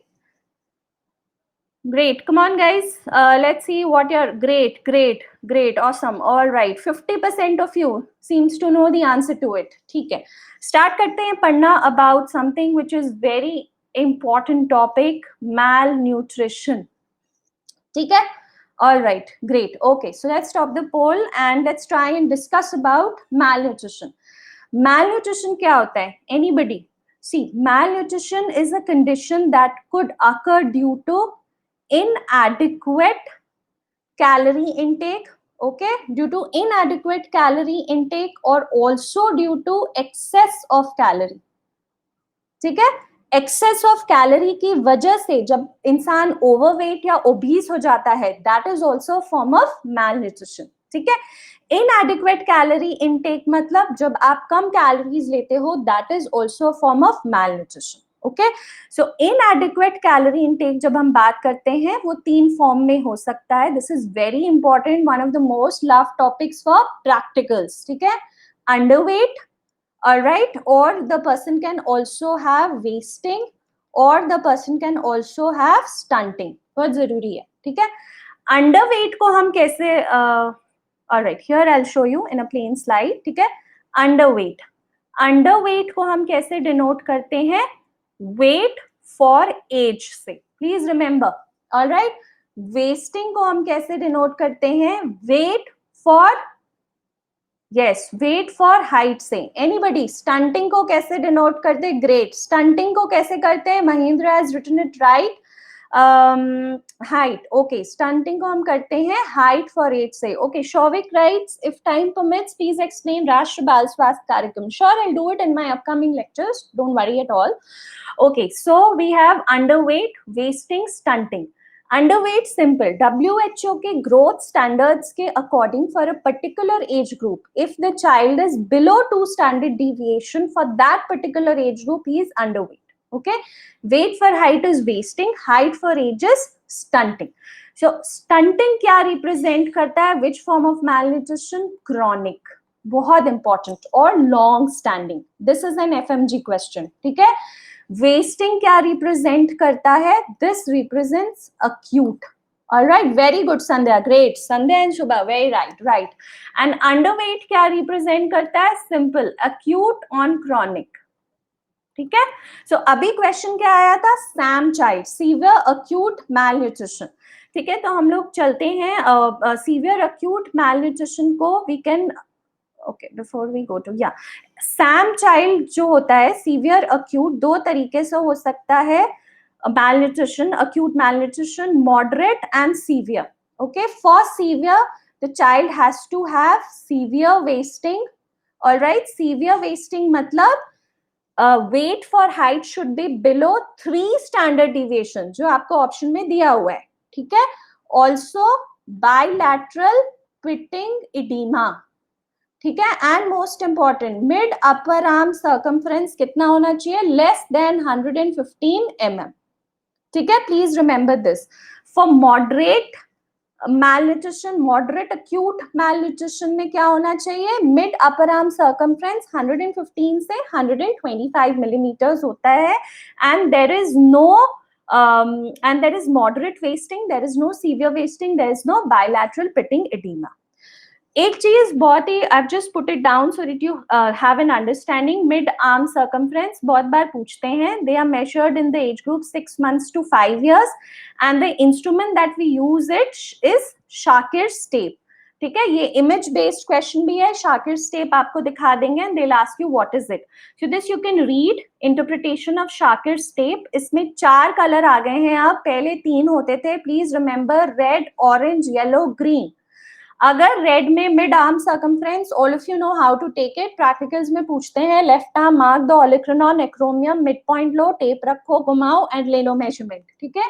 Great. Come on, guys. Let's see what you're great. Awesome. All right. 50% of you seems to know the answer to it. ठीक है. Start करते हैं पढ़ना about something which is very important topic, malnutrition. ठीक है? All right. Great. Okay. So let's stop the poll and let's try and discuss about malnutrition. Malnutrition क्या होता है? Anybody? See, malnutrition is a condition that could occur due to inadequate calorie intake, okay, due to inadequate calorie intake or also due to excess of calorie. ठीक है, excess of calorie की वजह से जब इंसान overweight या obese हो जाता है, that is also a form of malnutrition. ठीक है, inadequate calorie intake मतलब जब आप कम calories लेते हो, that is also a form of malnutrition. Okay, so इनएडिक्वेट calorie intake जब हम बात करते हैं वो 3 फॉर्म में हो सकता है. This is very important, one of the most love topics for practicals. ठीक है, underweight, alright, or the person can also have wasting or the person can also have stunting. बहुत जरूरी है. ठीक है, अंडरवेट को हम कैसे, alright, here I will show you in a plain slide. ठीक है, अंडरवेट को हम कैसे डिनोट करते हैं? वेट फॉर एज से. Please remember. ऑलराइट, वेस्टिंग को हम कैसे डिनोट करते हैं? Wait for, yes, wait for height से. एनीबडी? स्टंटिंग को कैसे डिनोट करते हैं? ग्रेट. स्टंटिंग को कैसे करते हैं? Mahendra has written it right. Height. Okay, stunting को हम करते हैं हाइट फॉर एज से. Okay, Shouvik writes, if time permits please explain Rashtra Bal Swasthya Karyakram. Sure, I will do it in my upcoming lectures, don't worry at all. Okay, so we have underweight, wasting, stunting. Underweight, simple. WHO के growth standards के according for a particular age group, if the child is below 2 standard deviation for that particular age group, he is underweight. Okay, weight for height is wasting, height for age is stunting. So stunting क्या represent करता है? Which form of malnutrition? Chronic. बहुत important और long standing. This is an FMG question. ठीक है, wasting क्या represent करता है? This represents acute. Alright, very good Sandhya, great. Sandhya and Shubha, very right. And underweight क्या रिप्रेजेंट करता है? Simple, acute on chronic. ठीक है, सो अभी क्वेश्चन क्या आया था? SAM child, severe acute malnutrition. ठीक है, तो हम लोग चलते हैं सीवियर अक्यूट मैलन्यूट्रिशन को. We can, okay, before we go to, या, सैम चाइल्ड जो होता है सीवियर अक्यूट, 2 तरीके से हो सकता है malnutrition, acute malnutrition, moderate and severe. Okay, for severe the child has to have severe wasting. All right, severe wasting मतलब weight for height should be below 3 standard deviation, जो आपको ऑप्शन में दिया हुआ है. ठीक है, also bilateral pitting edema. ठीक है, and most important, mid upper arm circumference कितना होना चाहिए? Less than 115 mm. ठीक है, please remember this. For moderate malnutrition, moderate acute malnutrition में क्या होना चाहिए, मिड अपर आर्म सर्कमफ्रेंस 115 से 125 मिलीमीटर्स होता है, and there is no and there is moderate wasting, there is no severe wasting, there is no bilateral pitting edema. एक चीज बहुत ही, I've just put it down so that you have an understanding. Mid arm circumference बहुत बार पूछते हैं. They are measured in the age group 6 months to 5 years, and the instrument that we use it is Shakir's tape. ठीक है, ये image based question भी है. Shakir's tape आपको दिखा देंगे and they'll ask you what is it. So this you can read interpretation of Shakir's tape. इसमें 4 colour आ गए हैं. अब पहले 3 होते थे. Please remember red, orange, yellow, green. अगर रेड में mid arm circumference, all of you know how to take it, practicals में पूछते हैं, left arm mark the olecranon acromion, mid point लो, टेप रखो, घुमाओ एंड ले लो मेजरमेंट. ठीक है,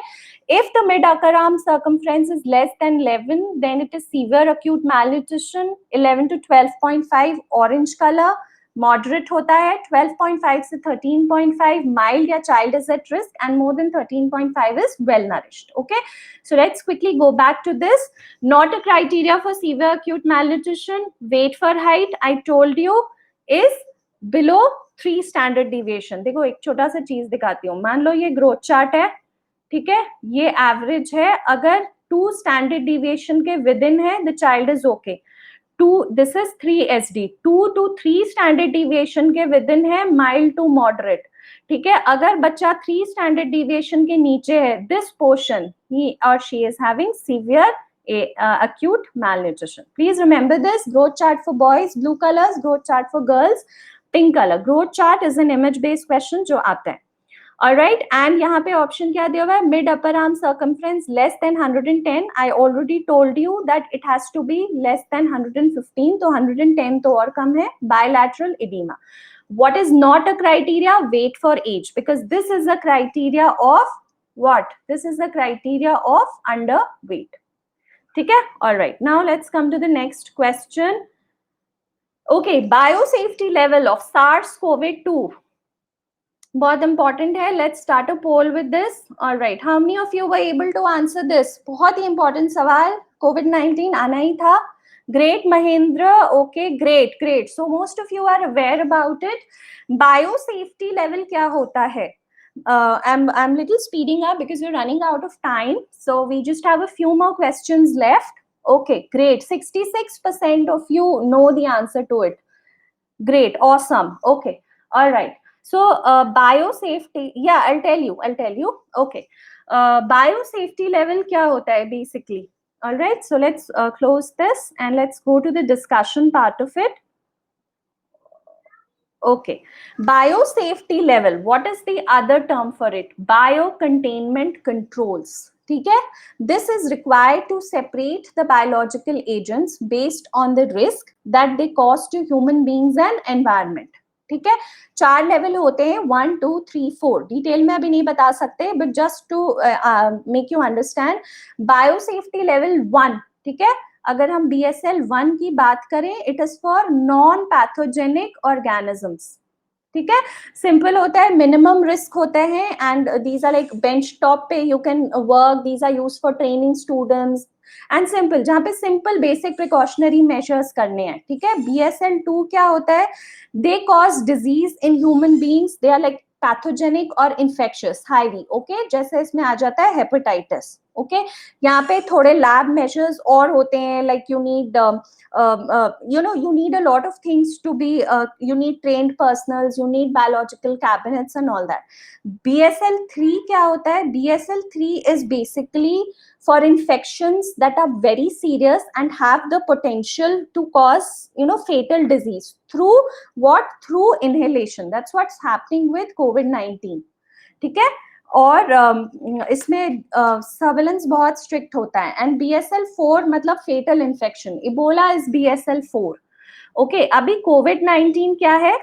if the mid upper arm circumference is less than 11 then it is severe acute malnutrition. 11 to 12.5 orange colour, moderate होता है. 12.5 से 13.5 माइल्ड या child is at risk, and more than 13.5 is well nourished. Okay, so let's quickly go back to this. Not a criteria for severe acute malnutrition. Weight for height, I told you, is below 3 standard deviation. देखो एक छोटा सा चीज दिखाती हूँ. मान लो ये growth chart है, ठीक है, ये एवरेज है. अगर 2 standard deviation के विद इन है, the child is okay. 2, this is 3 SD. 2 to 3 standard deviation के विद इन है, mild to moderate. ठीक है, अगर बच्चा 3 स्टैंडर्ड डिविएशन के नीचे है, दिस पोर्शन ही और she is having severe acute malnutrition. Please remember this. Growth chart for boys blue colors, growth chart for girls pink color. Growth chart is an image based question जो आता है. Alright, and यहाँ पे option क्या दिया हुआ है, mid upper arm circumference less than 110. I already told you that it has to be less than 115, तो 110 तो और कम है. Bilateral edema. What is not a criteria? Wait for age, because this is a criteria of what? This is a criteria of underweight. ठीक है? All right. Now let's come to the next question. Okay, biosafety level of SARS-CoV-2. बहुत important है. Let's start a poll with this. All right. How many of you were able to answer this? बहुत ही important सवाल. COVID-19 आना ही था. Great, Mahendra. Okay, great. So most of you are aware about it. Biosafety level क्या होता है? I'm little speeding up because we're running out of time. So we just have a few more questions left. Okay, great. 66% of you know the answer to it. Great, awesome. Okay, all right. So biosafety, yeah, I'll tell you. Okay, biosafety level क्या होता है basically? All right, so let's close this and let's go to the discussion part of it. Okay, biosafety level, what is the other term for it? Biocontainment controls. ठीक है, this is required to separate the biological agents based on the risk that they cause to human beings and environment. ठीक है, 4 level होते हैं, 1, 2, 3, 4. Detail में अभी नहीं बता सकते, but just to make you understand. Biosafety level 1, ठीक है, अगर हम BSL 1 की बात करें, it is for non pathogenic organisms. ठीक है, सिंपल होता है, मिनिमम रिस्क होते हैं, and these are like bench top पे you can work. These are used for training students and simple, जहाँ पे सिंपल बेसिक प्रिकॉशनरी मेजर्स करने हैं. ठीक है, BSL 2 क्या होता है, they cause disease in human beings, they are like pathogenic और इन्फेक्शियस हाईली. ओके, जैसे इसमें आ जाता है हेपेटाइटिस. ओके, यहाँ पे थोड़े लैब मेजर्स और होते हैं, like you need you need a lot of things to be you need trained personals, you need biological cabinets and all that. BSL 3 क्या होता है, BSL 3 is basically for infections that are very serious and have the potential to cause fatal disease through what? Through inhalation. That's what's happening with COVID-19. ठीक है, और इसमें surveillance बहुत strict होता है. एंड BSL 4 मतलब fatal infection. Ebola is BSL 4. Okay, अभी COVID-19 क्या है,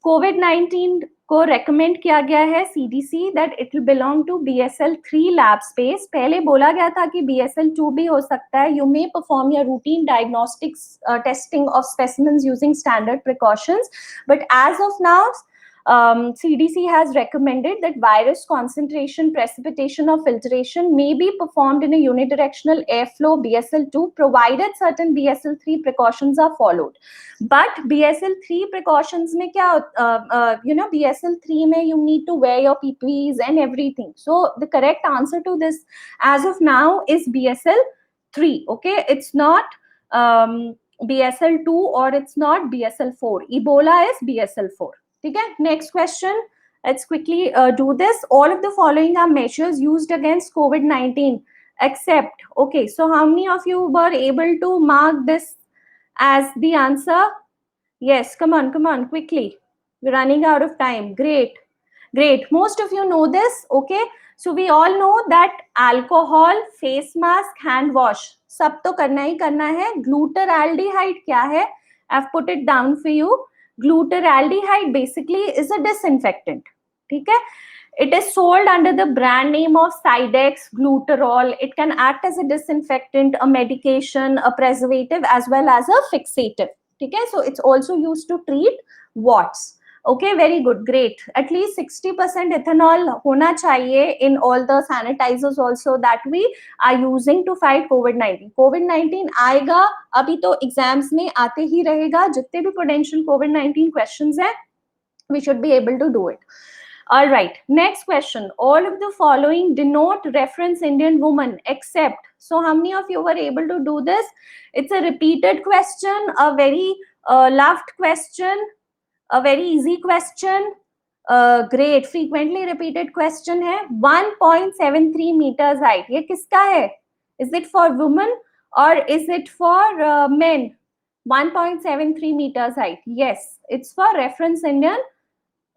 COVID-19 को रेकमेंड किया गया है CDC that it will belong to BSL 3 lab space. पहले बोला गया था कि BSL 2 भी हो सकता है. You may perform your routine diagnostics testing of specimens using standard precautions, but as of now CDC has recommended that virus concentration, precipitation, or filtration may be performed in a unidirectional airflow BSL-2 provided certain BSL-3 precautions are followed. But BSL-3 precautions mein kya, BSL-3 mein you need to wear your PPEs and everything. So the correct answer to this as of now is BSL-3. Okay, it's not BSL-2 or it's not BSL-4. Ebola is BSL-4. Okay, next question. Let's quickly do this. All of the following are measures used against COVID-19 except, okay, so how many of you were able to mark this as the answer? Yes, come on, quickly. We're running out of time. Great. Most of you know this, okay? So we all know that alcohol, face mask, hand wash, सब तो करना ही करना है. Glutaraldehyde क्या है? I've put it down for you. Glutaraldehyde basically is a disinfectant. ठीक है? It is sold under the brand name of Cidex, Glutarol. It can act as a disinfectant, a medication, a preservative, as well as a fixative. Okay, so it's also used to treat warts. Okay, very good, great. At least 60% ethanol hona chahiye in all the sanitizers also that we are using to fight COVID-19. COVID-19 आएगा, अभी तो exams में आते ही रहेगा. जितने भी potential COVID-19 questions हैं, we should be able to do it. All right, next question. All of the following denote reference Indian woman except. So how many of you were able to do this? It's a repeated question, a very loved question, a very easy question. Great, frequently repeated question है. 1.73 meters height. ये किसका है? Is it for women or is it for men? 1.73 meters height. Yes, it's for reference Indian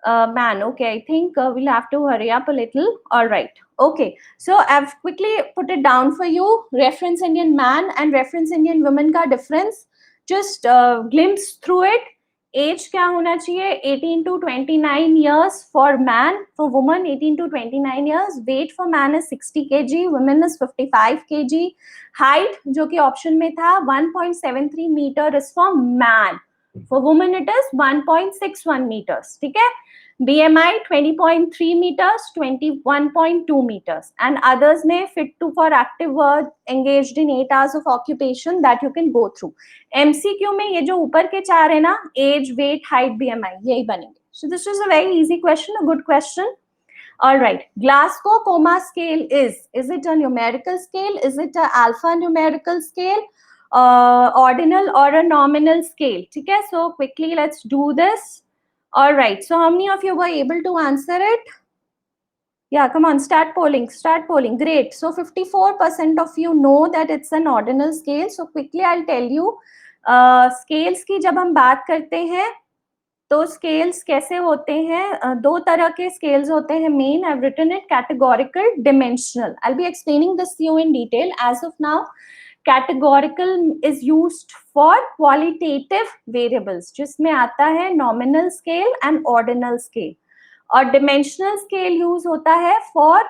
man. Okay, I think we'll have to hurry up a little. All right. Okay, so I've quickly put it down for you. Reference Indian man and reference Indian woman का difference. Just glimpse through it. Age क्या होना चाहिए? 18 to 29 years for man. For woman, 18 to 29 years. Weight for man is 60 kg. Women is 55 kg. Height जो कि option में था 1.73 meter is for man. For women it is 1.61 meters. ठीक है? BMI 20.3 meters, 21.2 meters, and others may fit to for active work, engaged in 8 hours of occupation that you can go through. MCQ में ये जो ऊपर के चार है ना, age, weight, height, BMI, यही बनेंगे. So this is a very easy question, a good question. All right, Glasgow-Coma scale is it a numerical scale? Is it a alphanumerical scale? Ordinal or a nominal scale? Okay, so quickly let's do this. All right, so how many of you were able to answer it? Yeah, come on, start polling. Great. So 54% of you know that it's an ordinal scale. So quickly I'll tell you, scales की जब हम बात करते हैं तो scales कैसे होते हैं? दो तरह के स्केल्स होते हैं main. I've written it categorical, dimensional. I'll be explaining this to you in detail. As of now, categorical is used for qualitative variables, जिसमें आता है nominal scale and ordinal scale. और dimensional scale use होता है for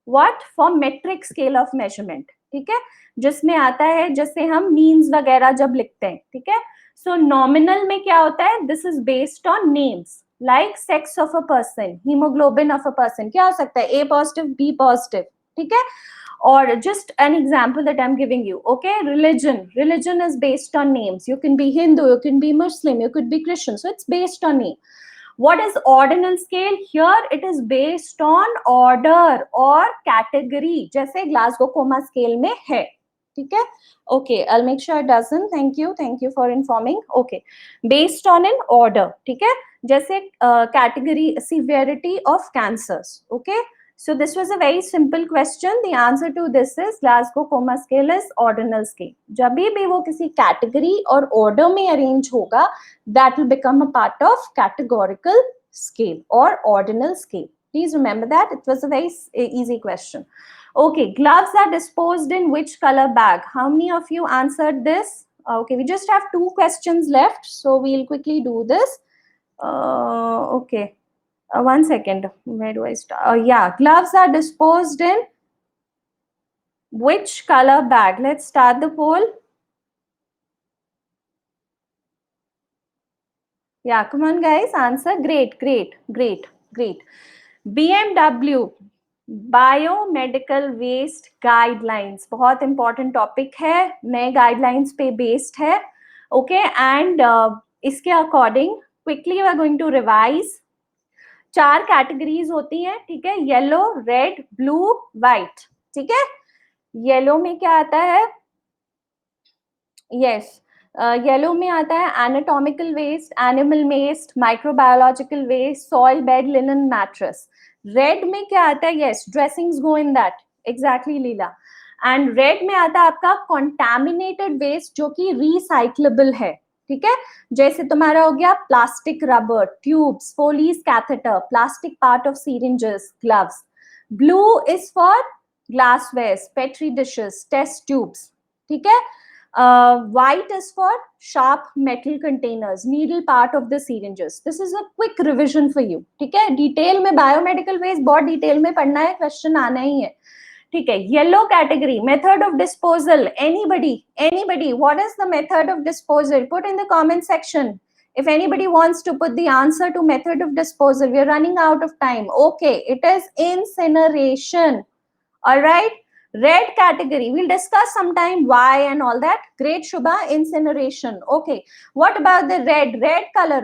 what? For metric scale of measurement. ठीक है, जिसमें आता है जैसे हम means वगैरह जब लिखते हैं. ठीक है, so nominal में क्या होता है? This is based on names like sex of a person, hemoglobin of a person. क्या हो सकता है? A positive, B positive. ठीक है, or just an example that I'm giving you. Okay, religion is based on names. You can be Hindu, you can be Muslim, you could be Christian. So it's based on name. What is ordinal scale? Here it is based on order or category, जैसे Glasgow-Coma scale में है. ठीक है? Okay, I'll make sure it doesn't. Thank you for informing. Okay, based on an order. ठीक है? जैसे category severity of cancers. Okay, so this was a very simple question. The answer to this is Glasgow-Coma scale is ordinal scale. जब भी वो किसी category और order में arrange होगा, that will become a part of categorical scale or ordinal scale. Please remember that. It was a very easy question. Okay, gloves are disposed in which color bag? How many of you answered this? Okay, we just have 2 questions left, so we'll quickly do this. Okay, 1 second. Where do I start? Yeah, gloves are disposed in which color bag? Let's start the poll. Yeah, come on guys, answer. Great, great, great, great. BMW biomedical waste guidelines बहुत important topic है, नए guidelines पे based है. Okay, and इसके according quickly we are going to revise. 4 categories होती हैं, ठीक है, येलो, रेड, ब्लू, व्हाइट. ठीक है, येलो में क्या आता है? यस, येलो में आता है anatomical waste, animal waste, microbiological waste, soil bed, linen, mattress. Red में क्या आता है? Yes, dressings go in that. Exactly Leela. And red में आता है आपका कॉन्टैमिनेटेड वेस्ट जो कि रिसाइक्लेबल है. ठीक है, जैसे तुम्हारा हो गया plastic, rubber, tubes, Foleys, catheter, plastic part of syringes, gloves. Blue is for glassware, petri dishes, test tubes. ठीक है, white is for sharp metal containers, needle part of the syringes. This is a quick revision for you. ठीक है, detail में biomedical waste बहुत detail में पढ़ना है, question आना ही है. ठीक है, yellow category, method of disposal. Anybody what is the method of disposal? Put in the comment section if anybody wants to put the answer to method of disposal. We are running out of time. Okay, it is incineration. All right, red category, we'll discuss sometime why and all that. Great, Shubha, incineration. Okay, what about the red color?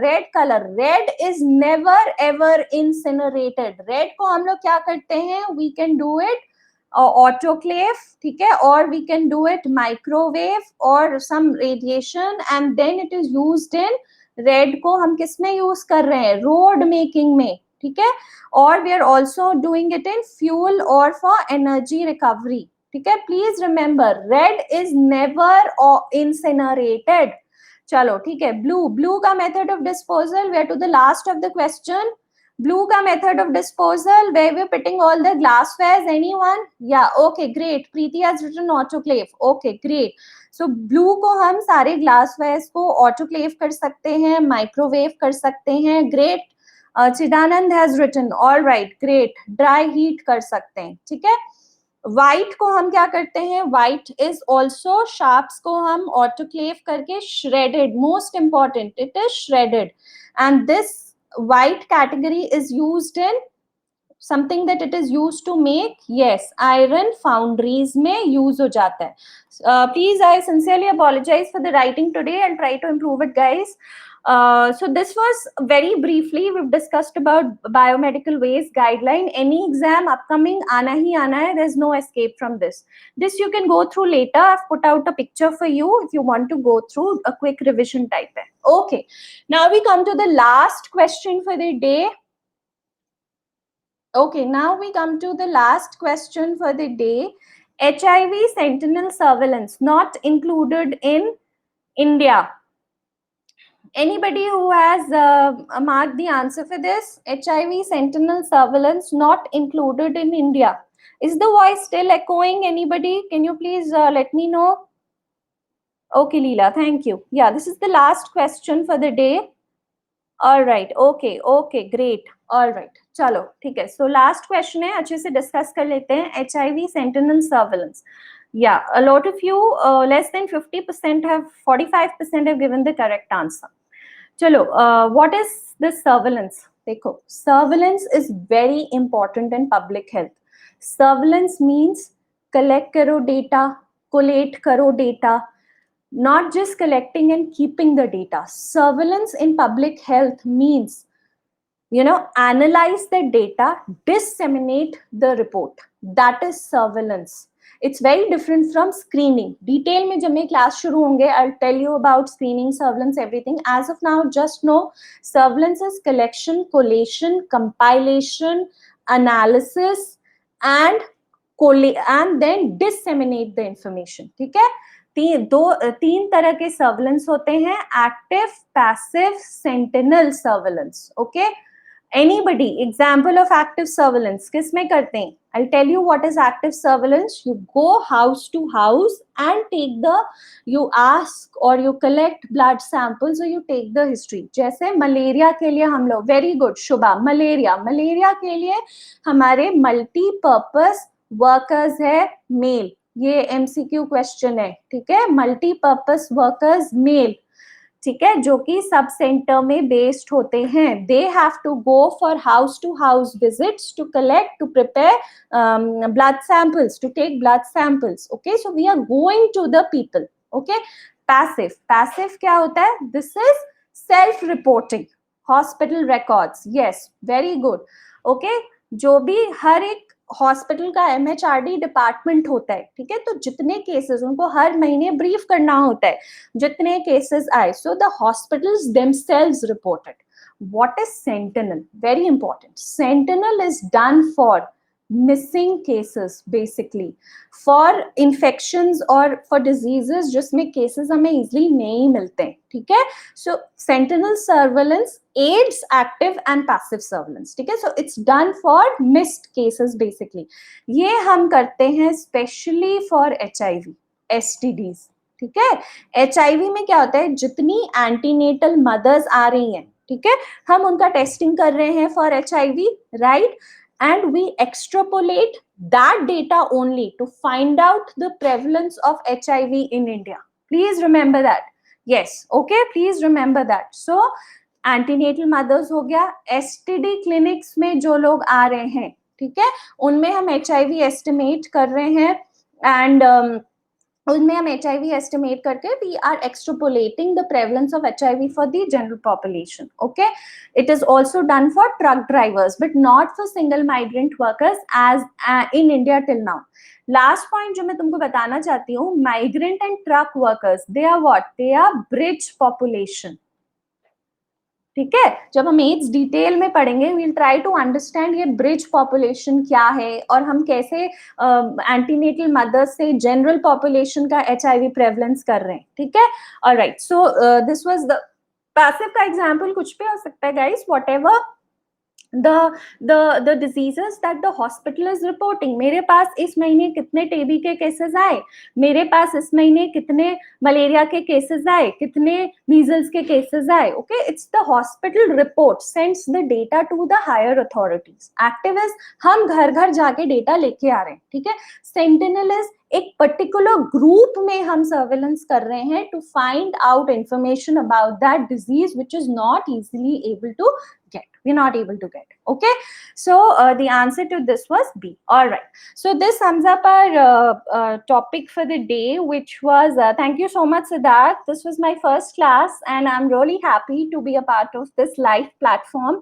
Red is never ever incinerated. Red को हम लोग क्या करते हैं? We can do it autoclave, ठीक है, or we can do it microwave or some radiation, and then it is used in, red को हम किस में यूज कर रहे हैं? रोड मेकिंग में. ठीक है, और we are also doing it in fuel और फॉर एनर्जी रिकवरी. ठीक है, please remember red is never incinerated. चलो ठीक है, ब्लू का method of disposal, we are to the last of the question. Blue ka method of disposal, where we're putting all the glasswares. Anyone? Yeah, okay, great. Preeti has written autoclave. Okay, great. So blue को हम सारे glasswares को autoclave कर सकते हैं, microwave कर सकते हैं. Great. Chidanand has written. All right, great. Dry heat कर सकते हैं. ठीक है. White को हम क्या करते हैं? White is also, sharps को हम autoclave करके shredded. Most important, it is shredded. And this white category is used in something that it is used to make, yes, iron foundries में use हो जाता है. Please, I sincerely apologize for the writing today. I'll try to improve it, guys. So this was very briefly, we've discussed about biomedical waste guideline. Any exam upcoming, आना ही आना है. There's no escape from this. This you can go through later. I've put out a picture for you if you want to go through a quick revision type है. Okay, now we come to the last question for the day. Okay, now we come to the last question for the day. HIV sentinel surveillance not included in India. Anybody who has marked the answer for this? HIV sentinel surveillance not included in India. Is the voice still echoing? Anybody? Can you please let me know? Okay, Leela, thank you. Yeah, this is the last question for the day. All right, okay, great. All right, चलो ठीक है. So last question है, अच्छे से discuss कर लेते हैं. HIV sentinel surveillance. Yeah, a lot of you, less than 50% have, 45% have given the correct answer. चलो, what is this surveillance? देखो, surveillance is very important in public health. Surveillance means collect करो data, collate करो data, not just collecting and keeping the data. Surveillance in public health means, analyze the data, disseminate the report. That is surveillance. It's very different from screening. Detail में जब मैं class शुरू होंगे, I'll tell you about screening, surveillance, everything. As of now, just know surveillance is collection, collation, compilation, analysis, and then disseminate the information. ठीक है? तीन तरह के सर्वेलेंस होते हैं, active, passive, sentinel surveillance. Okay, anybody example of active surveillance किस में करते हैं? I'll tell you what is active surveillance. You go house to house and you ask or you collect blood samples or you take the history. जैसे malaria के लिए हम लोग, very good शुभा, malaria के लिए हमारे मल्टीपर्पज वर्कर्स है mail. ये MCQ क्वेश्चन है, ठीक है, मल्टीपर्पज वर्कर्स मेल. ठीक है, जो कि सब सेंटर में बेस्ड होते हैं. They have to go for house to house visits to collect, to prepare blood samples, to take blood samples. Okay, so we are going to the people. Okay, passive क्या होता है? This is self reporting, hospital records. Yes, very good. Okay, जो भी हर एक hospital का MHRD department होता है, ठीक है, तो जितने केसेस उनको हर महीने ब्रीफ करना होता है, जितने केसेस आए, so the hospitals themselves reported. What is sentinel? Very important. Sentinel is done for missing cases, basically for infections और फॉर डिजीजेस जिसमें केसेस हमें इजिली नहीं मिलते हैं, ठीक है. So sentinel surveillance aids active and passive surveillance, ठीक है. So it's done for missed cases basically. ये हम करते हैं स्पेशली फॉर HIV, STDs, ठीक है. HIV में क्या होता है, जितनी एंटीनेटल मदर्स आ रही हैं, ठीक है, हम उनका टेस्टिंग कर रहे हैं for HIV, right, and we extrapolate that data only to find out the prevalence of HIV in India. Please remember that. Yes, okay, please remember that. So antenatal mothers हो गया, STD क्लिनिक्स में जो लोग आ रहे हैं, ठीक है, उनमें हम HIV एस्टिमेट कर रहे हैं, एंड उनमें हम HIV एस्टिमेट करके we are extrapolating the prevalence of HIV for the general population. Okay, it is also done for truck drivers but not for single migrant workers as in India till now. Last point जो मैं तुमको बताना चाहती हूँ, migrant and truck workers, they are what? They are bridge population, ठीक है. जब हम एड्स डिटेल में पढ़ेंगे, we will try to understand ये ब्रिज पॉपुलेशन क्या है और हम कैसे एंटीनेटल मदर्स से जनरल पॉपुलेशन का HIV प्रेवलेंस कर रहे हैं, ठीक है. Alright, so this was the passive का एग्जांपल. कुछ भी हो सकता है guys, whatever the diseases that the hospital is reporting. मेरे पास इस महीने कितने टीबी के केसेस आए, मेरे पास इस महीने कितने मलेरिया के केसेस आए, कितने मीजल्स के केसेस आए. Okay, it's the hospital report sends the data to the higher authorities. Active is हम घर घर जाके डेटा लेके आ रहे हैं, ठीक है. सेंटिनल इज एक पर्टिकुलर ग्रुप में हम सर्वेलेंस कर रहे हैं to find out information about that disease which is not easily able to get. We're not able to get. Okay, so the answer to this was B. All right, so this sums up our topic for the day, which was thank you so much, Siddharth. This was my first class and I'm really happy to be a part of this live platform.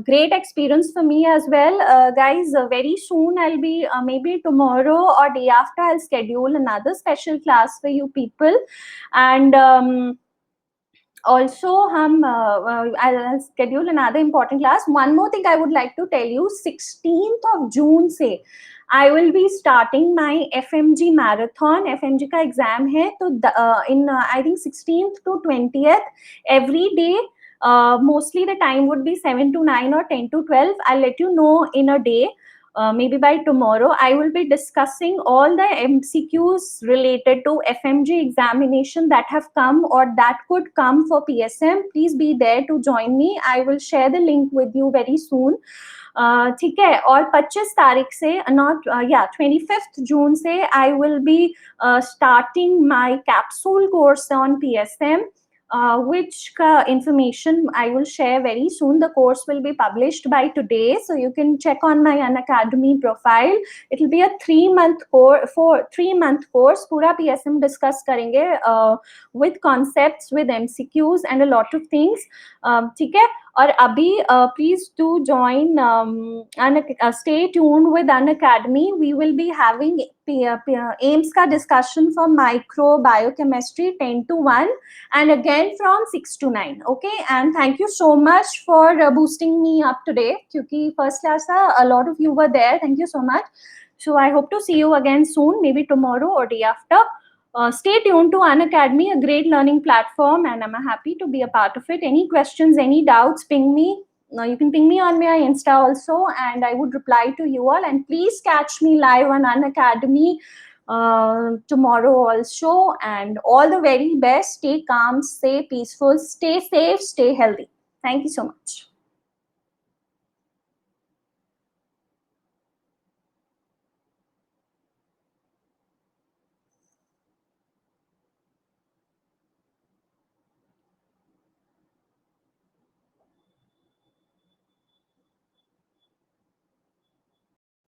Great experience for me as well, guys. Very soon I'll be maybe tomorrow or day after I'll schedule another special class for you people, and also I'll schedule another important class. One more thing I would like to tell you, 16th of June से I will be starting my FMG marathon. FMG का exam है, तो in I think 16th to 20th every day, mostly the time would be 7 to 9 or 10 to 12. I'll let you know in a day. Maybe by tomorrow, I will be discussing all the MCQs related to FMG examination that have come or that could come for PSM. Please be there to join me. I will share the link with you very soon. ठीक है. और 25 तारीख से, not 25th June से I will be starting my capsule course on PSM. Which information I will share very soon. The course will be published by today, so you can check on my Unacademy profile. It will be a 3-month course. For 3-month course, पूरा PSM discuss करेंगे with concepts, with MCQs and a lot of things. ठीक है. और अभी please do join, stay tuned with Unacademy. We will be having AIMS का discussion for microbiochemistry 10 to 1 and again from 6 to 9. Okay, and thank you so much for boosting me up today, क्योंकि first class था, a lot of you were there. Thank you so much. So I hope to see you again soon, maybe tomorrow or day after. Stay tuned to Unacademy, a great learning platform, and I'm happy to be a part of it. Any questions, any doubts, ping me. You can ping me on my Insta also, and I would reply to you all. And please catch me live on Unacademy tomorrow also. And all the very best. Stay calm, stay peaceful, stay safe, stay healthy. Thank you so much.